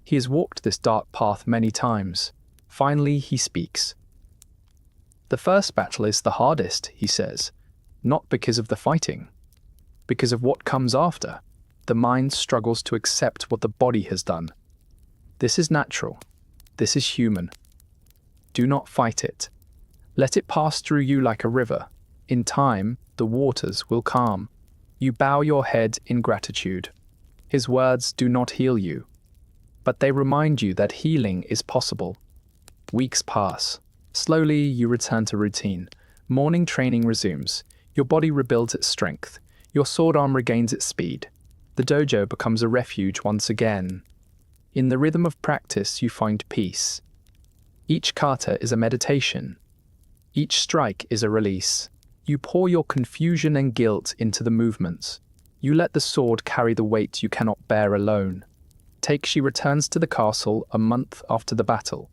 He has walked this dark path many times. Finally, he speaks. "The first battle is the hardest," he says, "not because of the fighting, because of what comes after. The mind struggles to accept what the body has done. This is natural. This is human. Do not fight it. Let it pass through you like a river. In time, the waters will calm. You bow your head in gratitude. His words do not heal you, but they remind you that healing is possible. Weeks pass. Slowly, you return to routine. Morning training resumes. Your body rebuilds its strength. Your sword arm regains its speed. The dojo becomes a refuge once again. In the rhythm of practice, you find peace. Each kata is a meditation. Each strike is a release. You pour your confusion and guilt into the movements. You let the sword carry the weight you cannot bear alone. Takeshi returns to the castle a month after the battle.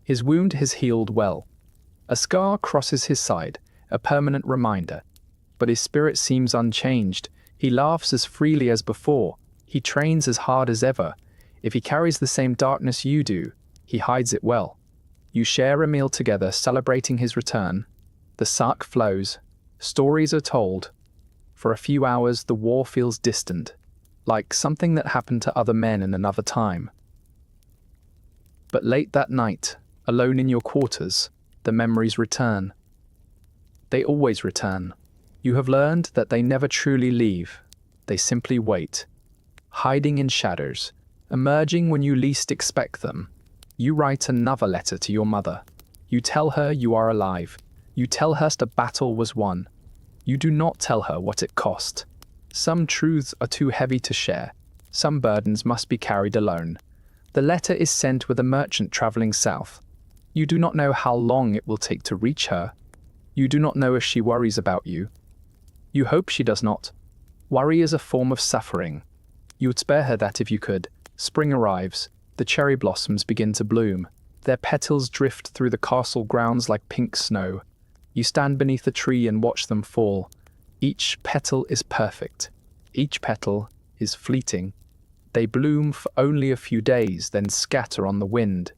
His wound has healed well. A scar crosses his side, a permanent reminder. But his spirit seems unchanged. He laughs as freely as before. He trains as hard as ever. If he carries the same darkness you do, he hides it well. You share a meal together, celebrating his return. The sak flows. Stories are told. For a few hours, the war feels distant, like something that happened to other men in another time. But late that night, alone in your quarters, the memories return. They always return. You have learned that they never truly leave. They simply wait, hiding in shadows, emerging when you least expect them. You write another letter to your mother. You tell her you are alive. You tell her the battle was won. You do not tell her what it cost. Some truths are too heavy to share. Some burdens must be carried alone. The letter is sent with a merchant traveling south. You do not know how long it will take to reach her. You do not know if she worries about you. You hope she does not. Worry is a form of suffering. You would spare her that if you could. Spring arrives. The cherry blossoms begin to bloom. Their petals drift through the castle grounds like pink snow. You stand beneath a tree and watch them fall. Each petal is perfect. Each petal is fleeting. They bloom for only a few days, then scatter on the wind.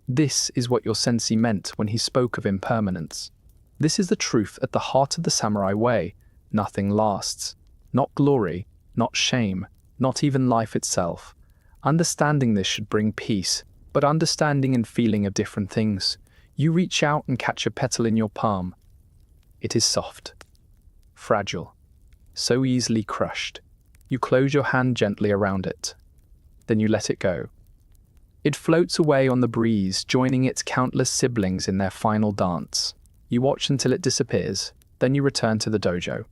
This is what your sensei meant when he spoke of impermanence. This is the truth at the heart of the samurai way. Nothing lasts. Not glory, not shame, not even life itself. Understanding this should bring peace, but understanding and feeling are different things. You reach out and catch a petal in your palm. It is soft, fragile, so easily crushed. You close your hand gently around it. Then you let it go. It floats away on the breeze, joining its countless siblings in their final dance. You watch until it disappears, then you return to the dojo.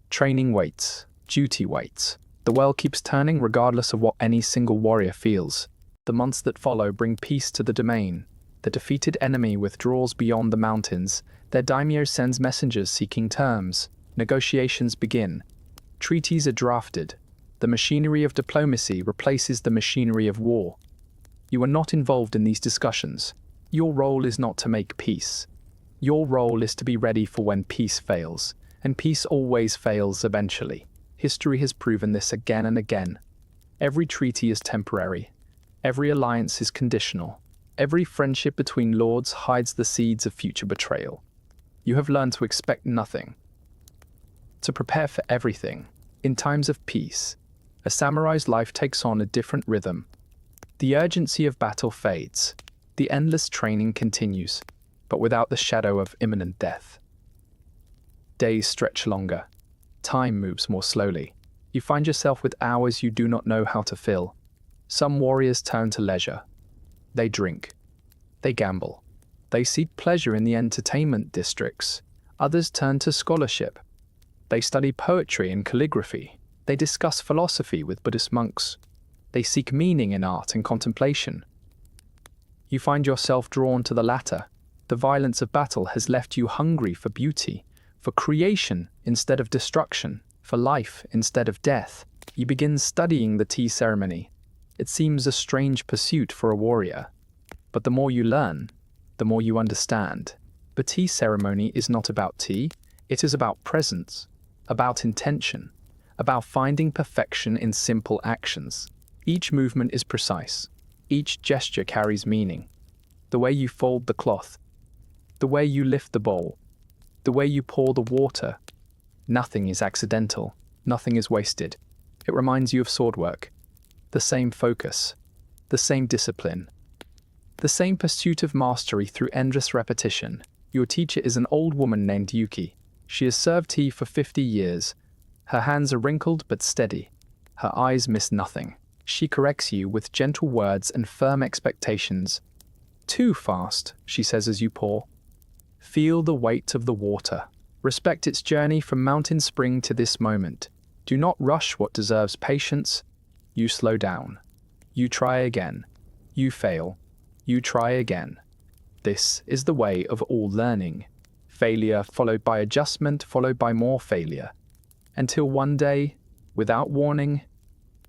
Training waits, duty waits. The world keeps turning regardless of what any single warrior feels. The months that follow bring peace to the domain. The defeated enemy withdraws beyond the mountains. Their daimyo sends messengers seeking terms. Negotiations begin. Treaties are drafted. The machinery of diplomacy replaces the machinery of war. You are not involved in these discussions. Your role is not to make peace. Your role is to be ready for when peace fails, and peace always fails eventually. History has proven this again and again. Every treaty is temporary. Every alliance is conditional. Every friendship between lords hides the seeds of future betrayal. You have learned to expect nothing, to prepare for everything. In times of peace, a samurai's life takes on a different rhythm. The urgency of battle fades. The endless training continues, but without the shadow of imminent death. Days stretch longer. Time moves more slowly. You find yourself with hours you do not know how to fill. Some warriors turn to leisure. They drink. They gamble. They seek pleasure in the entertainment districts. Others turn to scholarship. They study poetry and calligraphy. They discuss philosophy with Buddhist monks. They seek meaning in art and contemplation. You find yourself drawn to the latter. The violence of battle has left you hungry for beauty, for creation instead of destruction, for life instead of death. You begin studying the tea ceremony. It seems a strange pursuit for a warrior. But the more you learn, the more you understand. The tea ceremony is not about tea. It is about presence, about intention, about finding perfection in simple actions. Each movement is precise. Each gesture carries meaning. The way you fold the cloth, the way you lift the bowl, the way you pour the water. Nothing is accidental. Nothing is wasted. It reminds you of sword work. The same focus, the same discipline, the same pursuit of mastery through endless repetition. Your teacher is an old woman named Yuki. She has served tea for 50 years. Her hands are wrinkled but steady. Her eyes miss nothing. She corrects you with gentle words and firm expectations. Too fast, she says as you pour. Feel the weight of the water. Respect its journey from mountain spring to this moment. Do not rush what deserves patience. You slow down. You try again. You fail. You try again. This is the way of all learning. Failure followed by adjustment, followed by more failure. Until one day, without warning,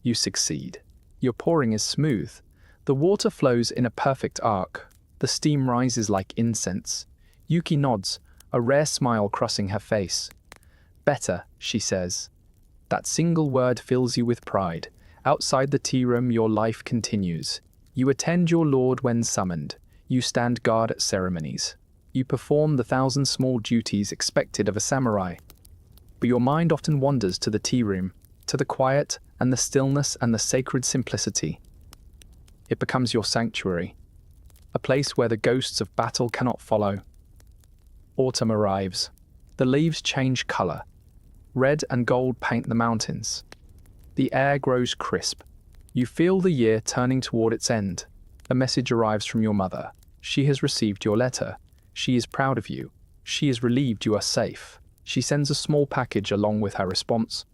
you succeed. Your pouring is smooth. The water flows in a perfect arc. The steam rises like incense. Yuki nods, a rare smile crossing her face. Better, she says. That single word fills you with pride. Outside the tea room, your life continues. You attend your lord when summoned. You stand guard at ceremonies. You perform the 1,000 small duties expected of a samurai. But your mind often wanders to the tea room, to the quiet and the stillness and the sacred simplicity. It becomes your sanctuary, a place where the ghosts of battle cannot follow. Autumn arrives. The leaves change color. Red and gold paint the mountains. The air grows crisp. You feel the year turning toward its end. A message arrives from your mother. She has received your letter. She is proud of you. She is relieved you are safe. She sends a small package along with her response.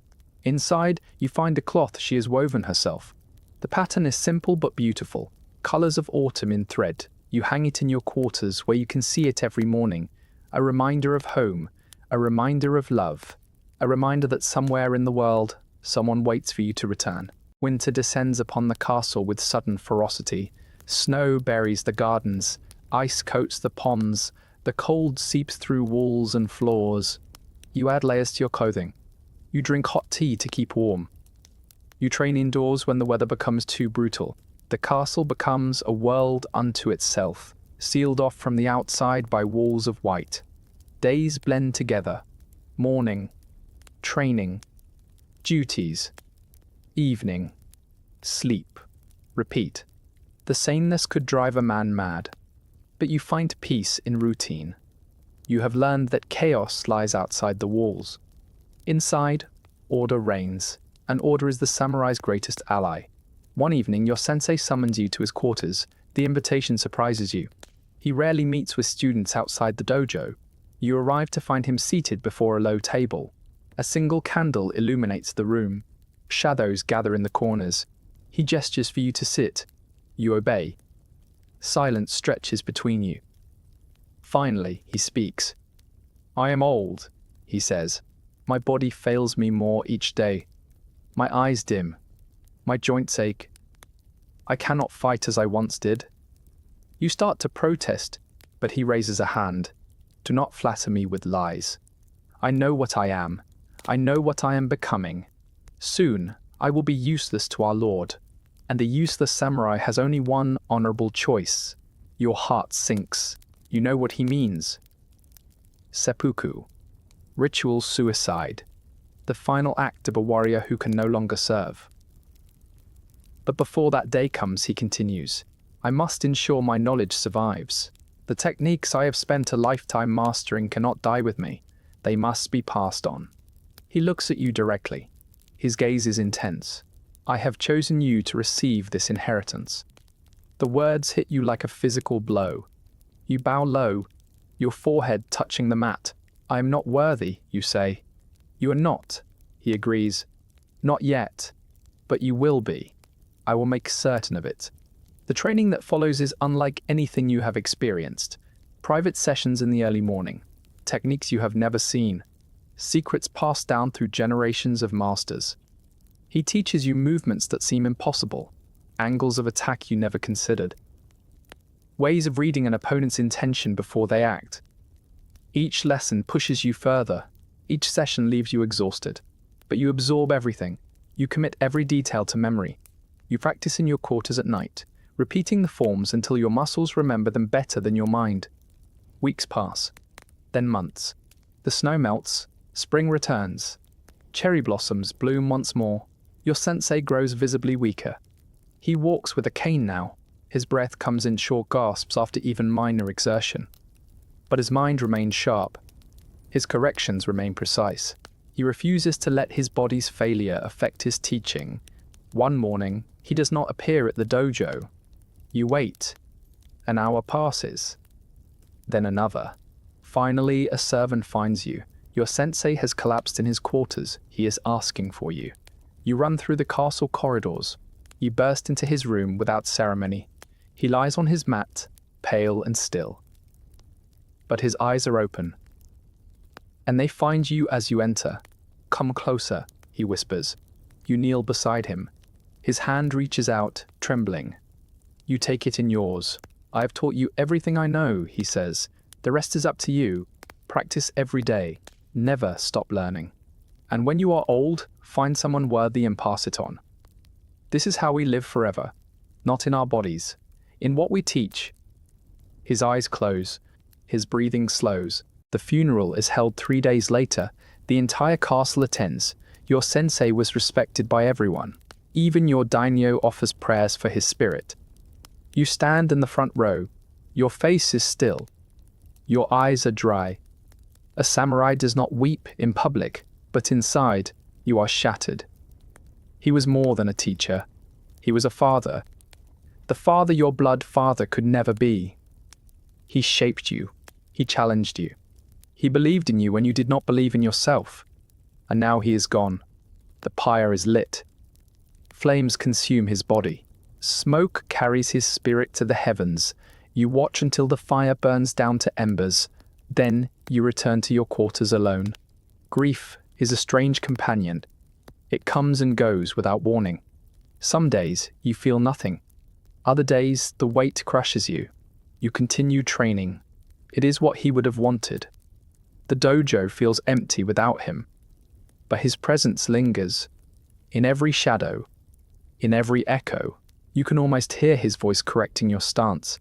Inside, you find a cloth she has woven herself. The pattern is simple but beautiful, colors of autumn in thread. You hang it in your quarters where you can see it every morning, a reminder of home, a reminder of love, a reminder that somewhere in the world, someone waits for you to return. Winter descends upon the castle with sudden ferocity. Snow buries the gardens, ice coats the ponds, the cold seeps through walls and floors. You add layers to your clothing. You drink hot tea to keep warm. You train indoors when the weather becomes too brutal. The castle becomes a world unto itself, sealed off from the outside by walls of white. Days blend together. Morning, training, duties, evening, sleep, repeat. The sameness could drive a man mad, but you find peace in routine. You have learned that chaos lies outside the walls. Inside, order reigns, and order is the samurai's greatest ally. One evening, your sensei summons you to his quarters. The invitation surprises you. He rarely meets with students outside the dojo. You arrive to find him seated before a low table. A single candle illuminates the room. Shadows gather in the corners. He gestures for you to sit. You obey. Silence stretches between you. Finally, he speaks. "I am old," he says. "My body fails me more each day. My eyes dim. My joints ache. I cannot fight as I once did." You start to protest, but he raises a hand. "Do not flatter me with lies. I know what I am. I know what I am becoming. Soon, I will be useless to our Lord, and the useless samurai has only one honorable choice." Your heart sinks. You know what he means. Seppuku. Ritual suicide. The final act of a warrior who can no longer serve. But before that day comes, he continues, "I must ensure my knowledge survives. The techniques I have spent a lifetime mastering cannot die with me. They must be passed on." He looks at you directly. His gaze is intense. "I have chosen you to receive this inheritance." The words hit you like a physical blow. You bow low, your forehead touching the mat. "I am not worthy," you say. "You are not," he agrees. "Not yet, but you will be. I will make certain of it." The training that follows is unlike anything you have experienced. Private sessions in the early morning, techniques you have never seen, secrets passed down through generations of masters. He teaches you movements that seem impossible, angles of attack you never considered, ways of reading an opponent's intention before they act. Each lesson pushes you further. Each session leaves you exhausted, but you absorb everything. You commit every detail to memory. You practice in your quarters at night, repeating the forms until your muscles remember them better than your mind. Weeks pass, then months. The snow melts, spring returns. Cherry blossoms bloom once more. Your sensei grows visibly weaker. He walks with a cane now. His breath comes in short gasps after even minor exertion. But his mind remains sharp. His corrections remain precise. He refuses to let his body's failure affect his teaching. One morning, he does not appear at the dojo. You wait. An hour passes. Then another. Finally, a servant finds you. Your sensei has collapsed in his quarters. He is asking for you. You run through the castle corridors. You burst into his room without ceremony. He lies on his mat, pale and still. But his eyes are open. And they find you as you enter. "Come closer," he whispers. You kneel beside him. His hand reaches out, trembling. You take it in yours. "I have taught you everything I know," he says. "The rest is up to you. Practice every day. Never stop learning. And when you are old, find someone worthy and pass it on." This is how we live forever, not in our bodies, in what we teach. His eyes close. His breathing slows. The funeral is held 3 days later. The entire castle attends. Your sensei was respected by everyone. Even your daimyo offers prayers for his spirit. You stand in the front row. Your face is still. Your eyes are dry. A samurai does not weep in public, but inside, you are shattered. He was more than a teacher. He was a father. The father your blood father could never be. He shaped you. He challenged you. He believed in you when you did not believe in yourself. And now he is gone. The pyre is lit. Flames consume his body. Smoke carries his spirit to the heavens. You watch until the fire burns down to embers. Then you return to your quarters alone. Grief is a strange companion. It comes and goes without warning. Some days you feel nothing. Other days the weight crushes you. You continue training. It is what he would have wanted. The dojo feels empty without him. But his presence lingers. In every shadow, in every echo, you can almost hear his voice correcting your stance,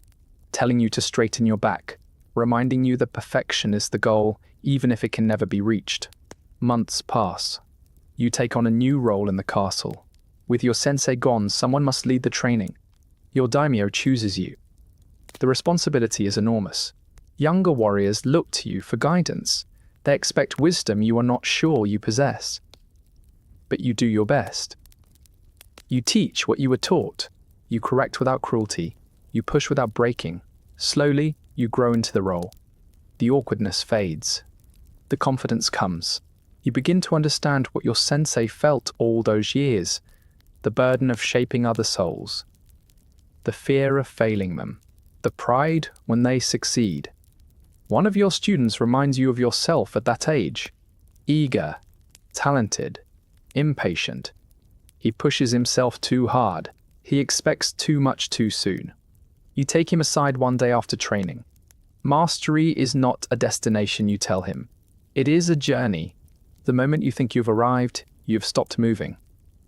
telling you to straighten your back, reminding you that perfection is the goal, even if it can never be reached. Months pass. You take on a new role in the castle. With your sensei gone, someone must lead the training. Your daimyo chooses you. The responsibility is enormous. Younger warriors look to you for guidance. They expect wisdom you are not sure you possess. But you do your best. You teach what you were taught. You correct without cruelty. You push without breaking. Slowly, you grow into the role. The awkwardness fades. The confidence comes. You begin to understand what your sensei felt all those years. The burden of shaping other souls. The fear of failing them. The pride when they succeed. One of your students reminds you of yourself at that age. Eager, talented, impatient. He pushes himself too hard. He expects too much too soon. You take him aside one day after training. Mastery is not a destination, you tell him. It is a journey. The moment you think you've arrived, you've stopped moving.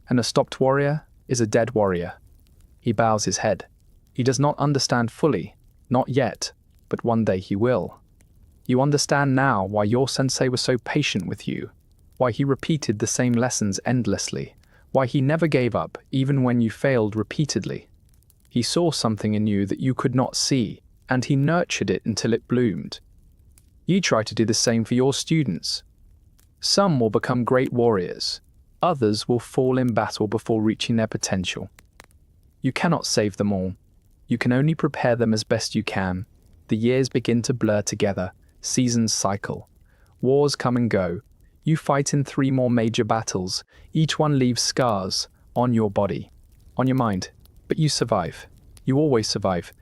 And a stopped warrior is a dead warrior. He bows his head. He does not understand fully, not yet, but one day he will. You understand now why your sensei was so patient with you, why he repeated the same lessons endlessly, why he never gave up even when you failed repeatedly. He saw something in you that you could not see, and he nurtured it until it bloomed. You try to do the same for your students. Some will become great warriors. Others will fall in battle before reaching their potential. You cannot save them all. You can only prepare them as best you can. The years begin to blur together. Seasons cycle. Wars come and go. You fight in 3 more major battles. Each one leaves scars on your body, on your mind. But you survive. You always survive.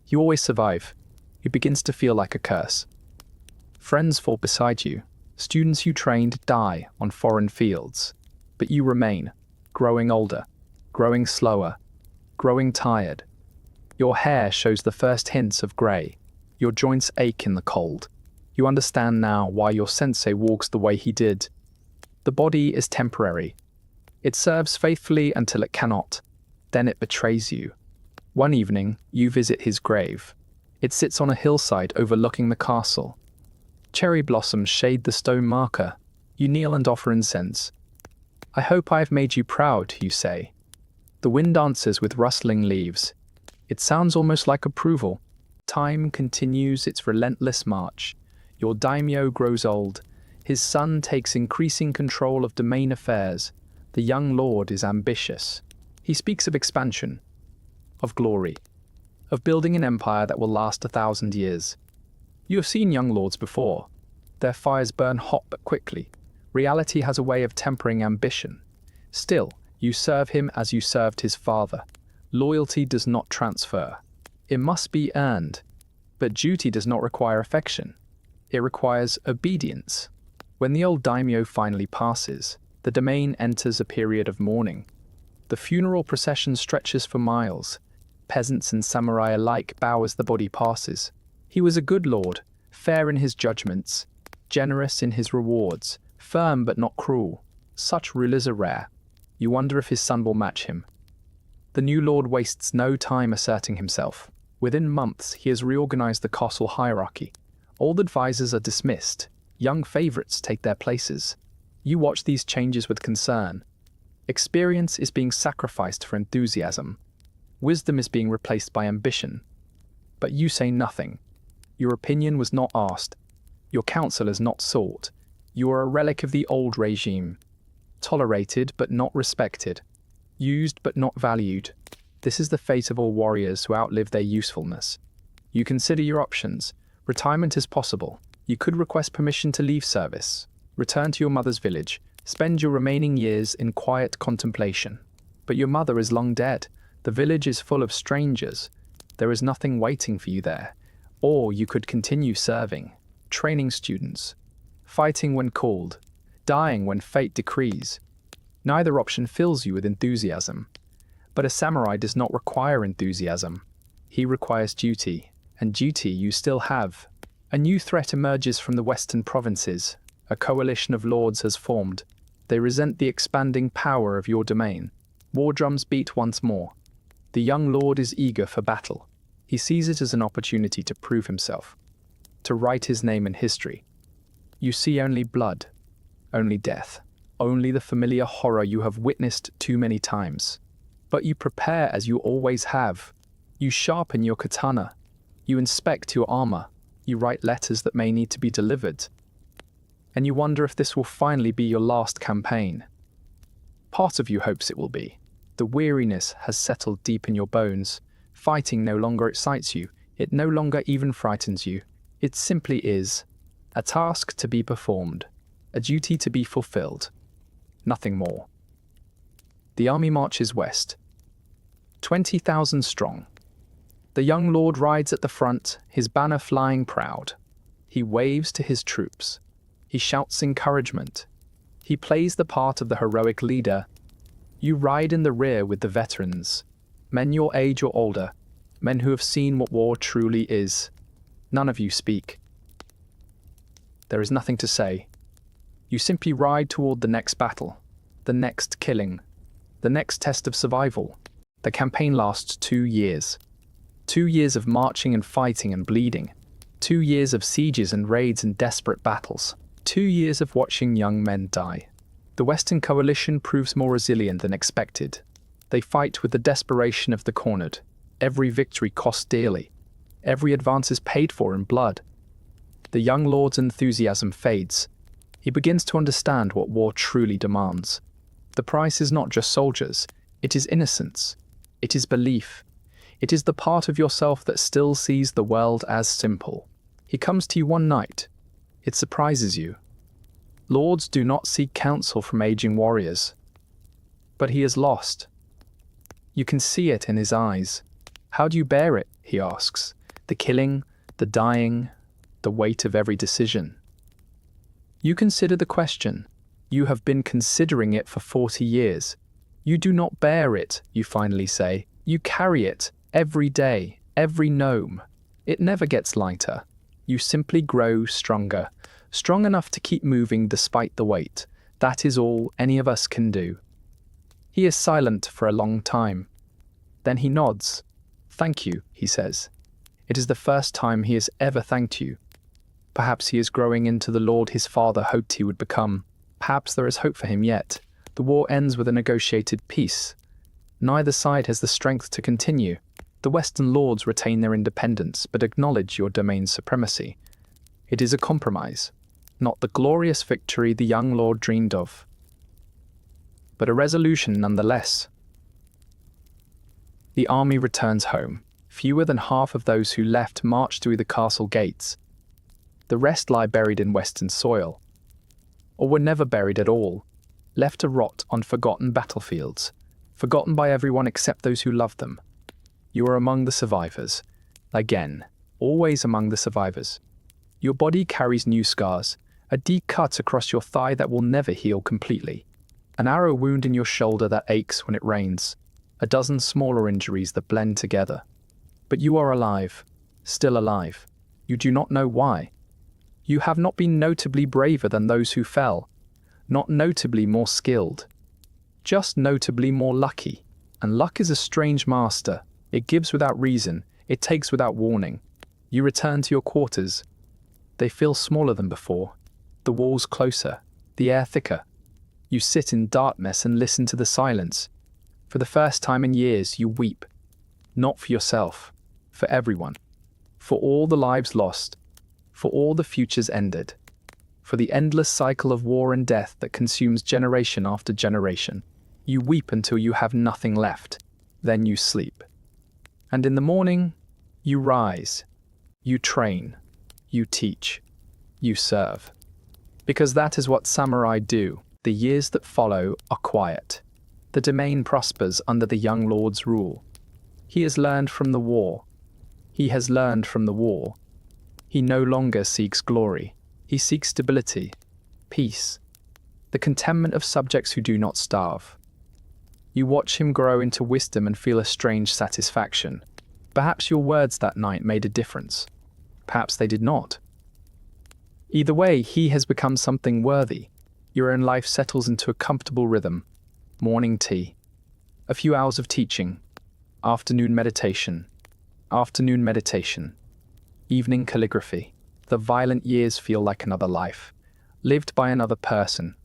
You always survive. It begins to feel like a curse. Friends fall beside you. Students you trained die on foreign fields. But you remain, growing older, growing slower, growing tired. Your hair shows the first hints of grey. Your joints ache in the cold. You understand now why your sensei walks the way he did. The body is temporary. It serves faithfully until it cannot. Then it betrays you. One evening, you visit his grave. It sits on a hillside overlooking the castle. Cherry blossoms shade the stone marker. You kneel and offer incense. I hope I have made you proud, you say. The wind dances with rustling leaves. It sounds almost like approval. Time continues its relentless march. Your daimyo grows old. His son takes increasing control of domain affairs. The young lord is ambitious. He speaks of expansion, of glory, of building an empire that will last 1,000 years. You have seen young lords before. Their fires burn hot but quickly. Reality has a way of tempering ambition. Still, you serve him as you served his father. Loyalty does not transfer. It must be earned. But duty does not require affection. It requires obedience. When the old daimyo finally passes, the domain enters a period of mourning. The funeral procession stretches for miles. Peasants and samurai alike bow as the body passes. He was a good lord, fair in his judgments, generous in his rewards, firm but not cruel. Such rulers are rare. You wonder if his son will match him. The new lord wastes no time asserting himself. Within months, he has reorganized the castle hierarchy. Old advisors are dismissed. Young favorites take their places. You watch these changes with concern. Experience is being sacrificed for enthusiasm. Wisdom is being replaced by ambition. But you say nothing. Your opinion was not asked. Your counsel is not sought. You are a relic of the old regime. Tolerated but not respected. Used but not valued. This is the fate of all warriors who outlive their usefulness. You consider your options. Retirement is possible. You could request permission to leave service, return to your mother's village, spend your remaining years in quiet contemplation. But your mother is long dead. The village is full of strangers. There is nothing waiting for you there. Or you could continue serving, training students, fighting when called, dying when fate decrees. Neither option fills you with enthusiasm. But a samurai does not require enthusiasm. He requires duty, and duty you still have. A new threat emerges from the western provinces. A coalition of lords has formed. They resent the expanding power of your domain. War drums beat once more. The young lord is eager for battle. He sees it as an opportunity to prove himself, to write his name in history. You see only blood, only death, only the familiar horror you have witnessed too many times. But you prepare as you always have. You sharpen your katana. You inspect your armor. You write letters that may need to be delivered. And you wonder if this will finally be your last campaign. Part of you hopes it will be. The weariness has settled deep in your bones. Fighting no longer excites you. It no longer even frightens you. It simply is. A task to be performed. A duty to be fulfilled. Nothing more. The army marches west. 20,000 strong. The young lord rides at the front, his banner flying proud. He waves to his troops. He shouts encouragement. He plays the part of the heroic leader. You ride in the rear with the veterans, men your age or older, men who have seen what war truly is. None of you speak. There is nothing to say. You simply ride toward the next battle, the next killing, the next test of survival. The campaign lasts 2 years. 2 years of marching and fighting and bleeding. 2 years of sieges and raids and desperate battles. 2 years of watching young men die. The Western coalition proves more resilient than expected. They fight with the desperation of the cornered. Every victory costs dearly. Every advance is paid for in blood. The young lord's enthusiasm fades. He begins to understand what war truly demands. The price is not just soldiers. It is innocence. It is belief. It is the part of yourself that still sees the world as simple. He comes to you one night. It surprises you. Lords do not seek counsel from aging warriors. But he is lost. You can see it in his eyes. How do you bear it, he asks. The killing, the dying, the weight of every decision. You consider the question. You have been considering it for 40 years. You do not bear it, you finally say. You carry it every day, every gnome. It never gets lighter. You simply grow stronger. Strong enough to keep moving despite the weight. That is all any of us can do. He is silent for a long time. Then he nods. Thank you, he says. It is the first time he has ever thanked you. Perhaps he is growing into the lord his father hoped he would become. Perhaps there is hope for him yet. The war ends with a negotiated peace. Neither side has the strength to continue. The Western lords retain their independence but acknowledge your domain's supremacy. It is a compromise. Not the glorious victory the young lord dreamed of, but a resolution nonetheless. The army returns home. Fewer than half of those who left march through the castle gates. The rest lie buried in western soil, or were never buried at all, left to rot on forgotten battlefields, forgotten by everyone except those who loved them. You are among the survivors. Again, always among the survivors. Your body carries new scars, a deep cut across your thigh that will never heal completely, an arrow wound in your shoulder that aches when it rains, a dozen smaller injuries that blend together. But you are alive, still alive. You do not know why. You have not been notably braver than those who fell, not notably more skilled, just notably more lucky. And luck is a strange master. It gives without reason, it takes without warning. You return to your quarters. They feel smaller than before. The walls closer, the air thicker. You sit in darkness and listen to the silence. For the first time in years, you weep. Not for yourself, for everyone. For all the lives lost. For all the futures ended. For the endless cycle of war and death that consumes generation after generation. You weep until you have nothing left. Then you sleep. And in the morning, you rise. You train. You teach. you serve. Because that is what samurai do. The years that follow are quiet. The domain prospers under the young lord's rule. He has learned from the war. He has learned from the war. He no longer seeks glory. He seeks stability, peace, the contentment of subjects who do not starve. You watch him grow into wisdom and feel a strange satisfaction. Perhaps your words that night made a difference. Perhaps they did not. Either way, he has become something worthy. Your own life settles into a comfortable rhythm. Morning tea, a few hours of teaching, afternoon meditation, evening calligraphy. The violent years feel like another life, lived by another person.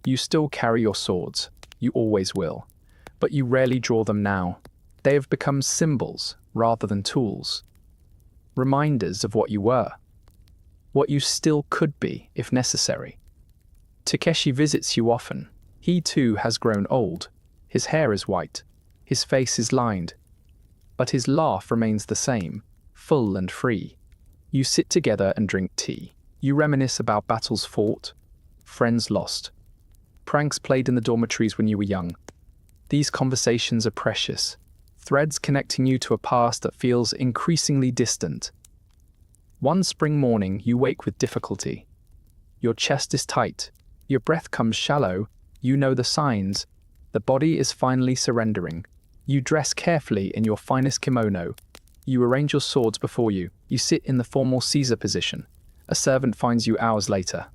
You still carry your swords, you always will, but you rarely draw them now. They have become symbols rather than tools, reminders of what you were, what you still could be if necessary. Takeshi visits you often. He too has grown old. His hair is white, his face is lined, but his laugh remains the same, full and free. You sit together and drink tea. You reminisce about battles fought, friends lost, pranks played in the dormitories when you were young. These conversations are precious, threads connecting you to a past that feels increasingly distant. One spring morning, you wake with difficulty. Your chest is tight, your breath comes shallow, you know the signs. The body is finally surrendering. You dress carefully in your finest kimono. You arrange your swords before you. You sit in the formal Caesar position. A servant finds you hours later.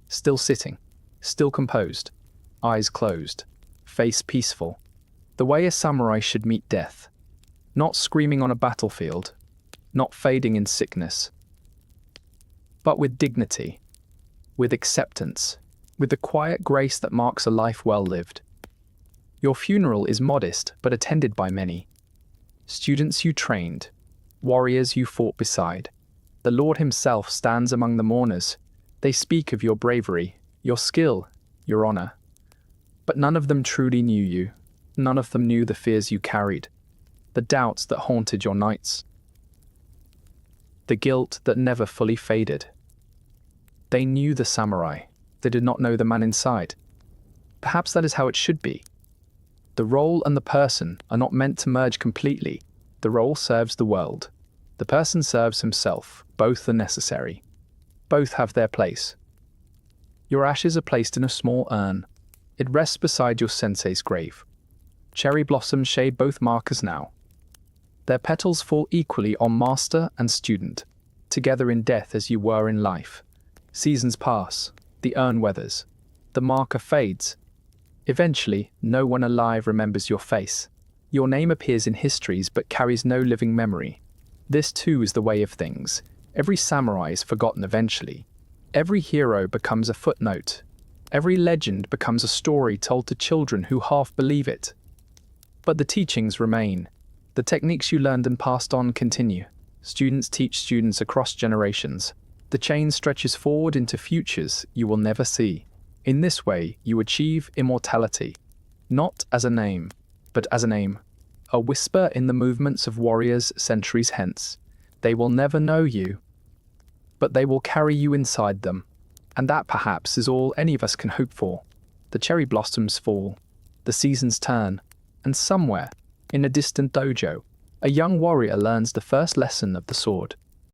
Still sitting, still composed, eyes closed, face peaceful. The way a samurai should meet death. Not screaming on a battlefield, not fading in sickness, but with dignity, with acceptance, with the quiet grace that marks a life well lived. Your funeral is modest but attended by many. Students you trained, warriors you fought beside. The Lord himself stands among the mourners. They speak of your bravery, your skill, your honor. But none of them truly knew you. None of them knew the fears you carried, the doubts that haunted your nights, the guilt that never fully faded. They knew the samurai. They did not know the man inside. Perhaps that is how it should be. The role and the person are not meant to merge completely. The role serves the world. The person serves himself. Both are necessary. Both have their place. Your ashes are placed in a small urn. It rests beside your sensei's grave. Cherry blossoms shade both markers now. Their petals fall equally on master and student, together in death as you were in life. Seasons pass. The urn weathers. The marker fades. Eventually, no one alive remembers your face. Your name appears in histories but carries no living memory. This too is the way of things. Every samurai is forgotten eventually. Every hero becomes a footnote. Every legend becomes a story told to children who half believe it. But the teachings remain. The techniques you learned and passed on continue. Students teach students across generations. The chain stretches forward into futures you will never see. In this way, you achieve immortality, not as a name, but as an aim. A whisper in the movements of warriors centuries hence. They will never know you, but they will carry you inside them. And that perhaps is all any of us can hope for. The cherry blossoms fall, the seasons turn, and somewhere, in a distant dojo, a young warrior learns the first lesson of the sword.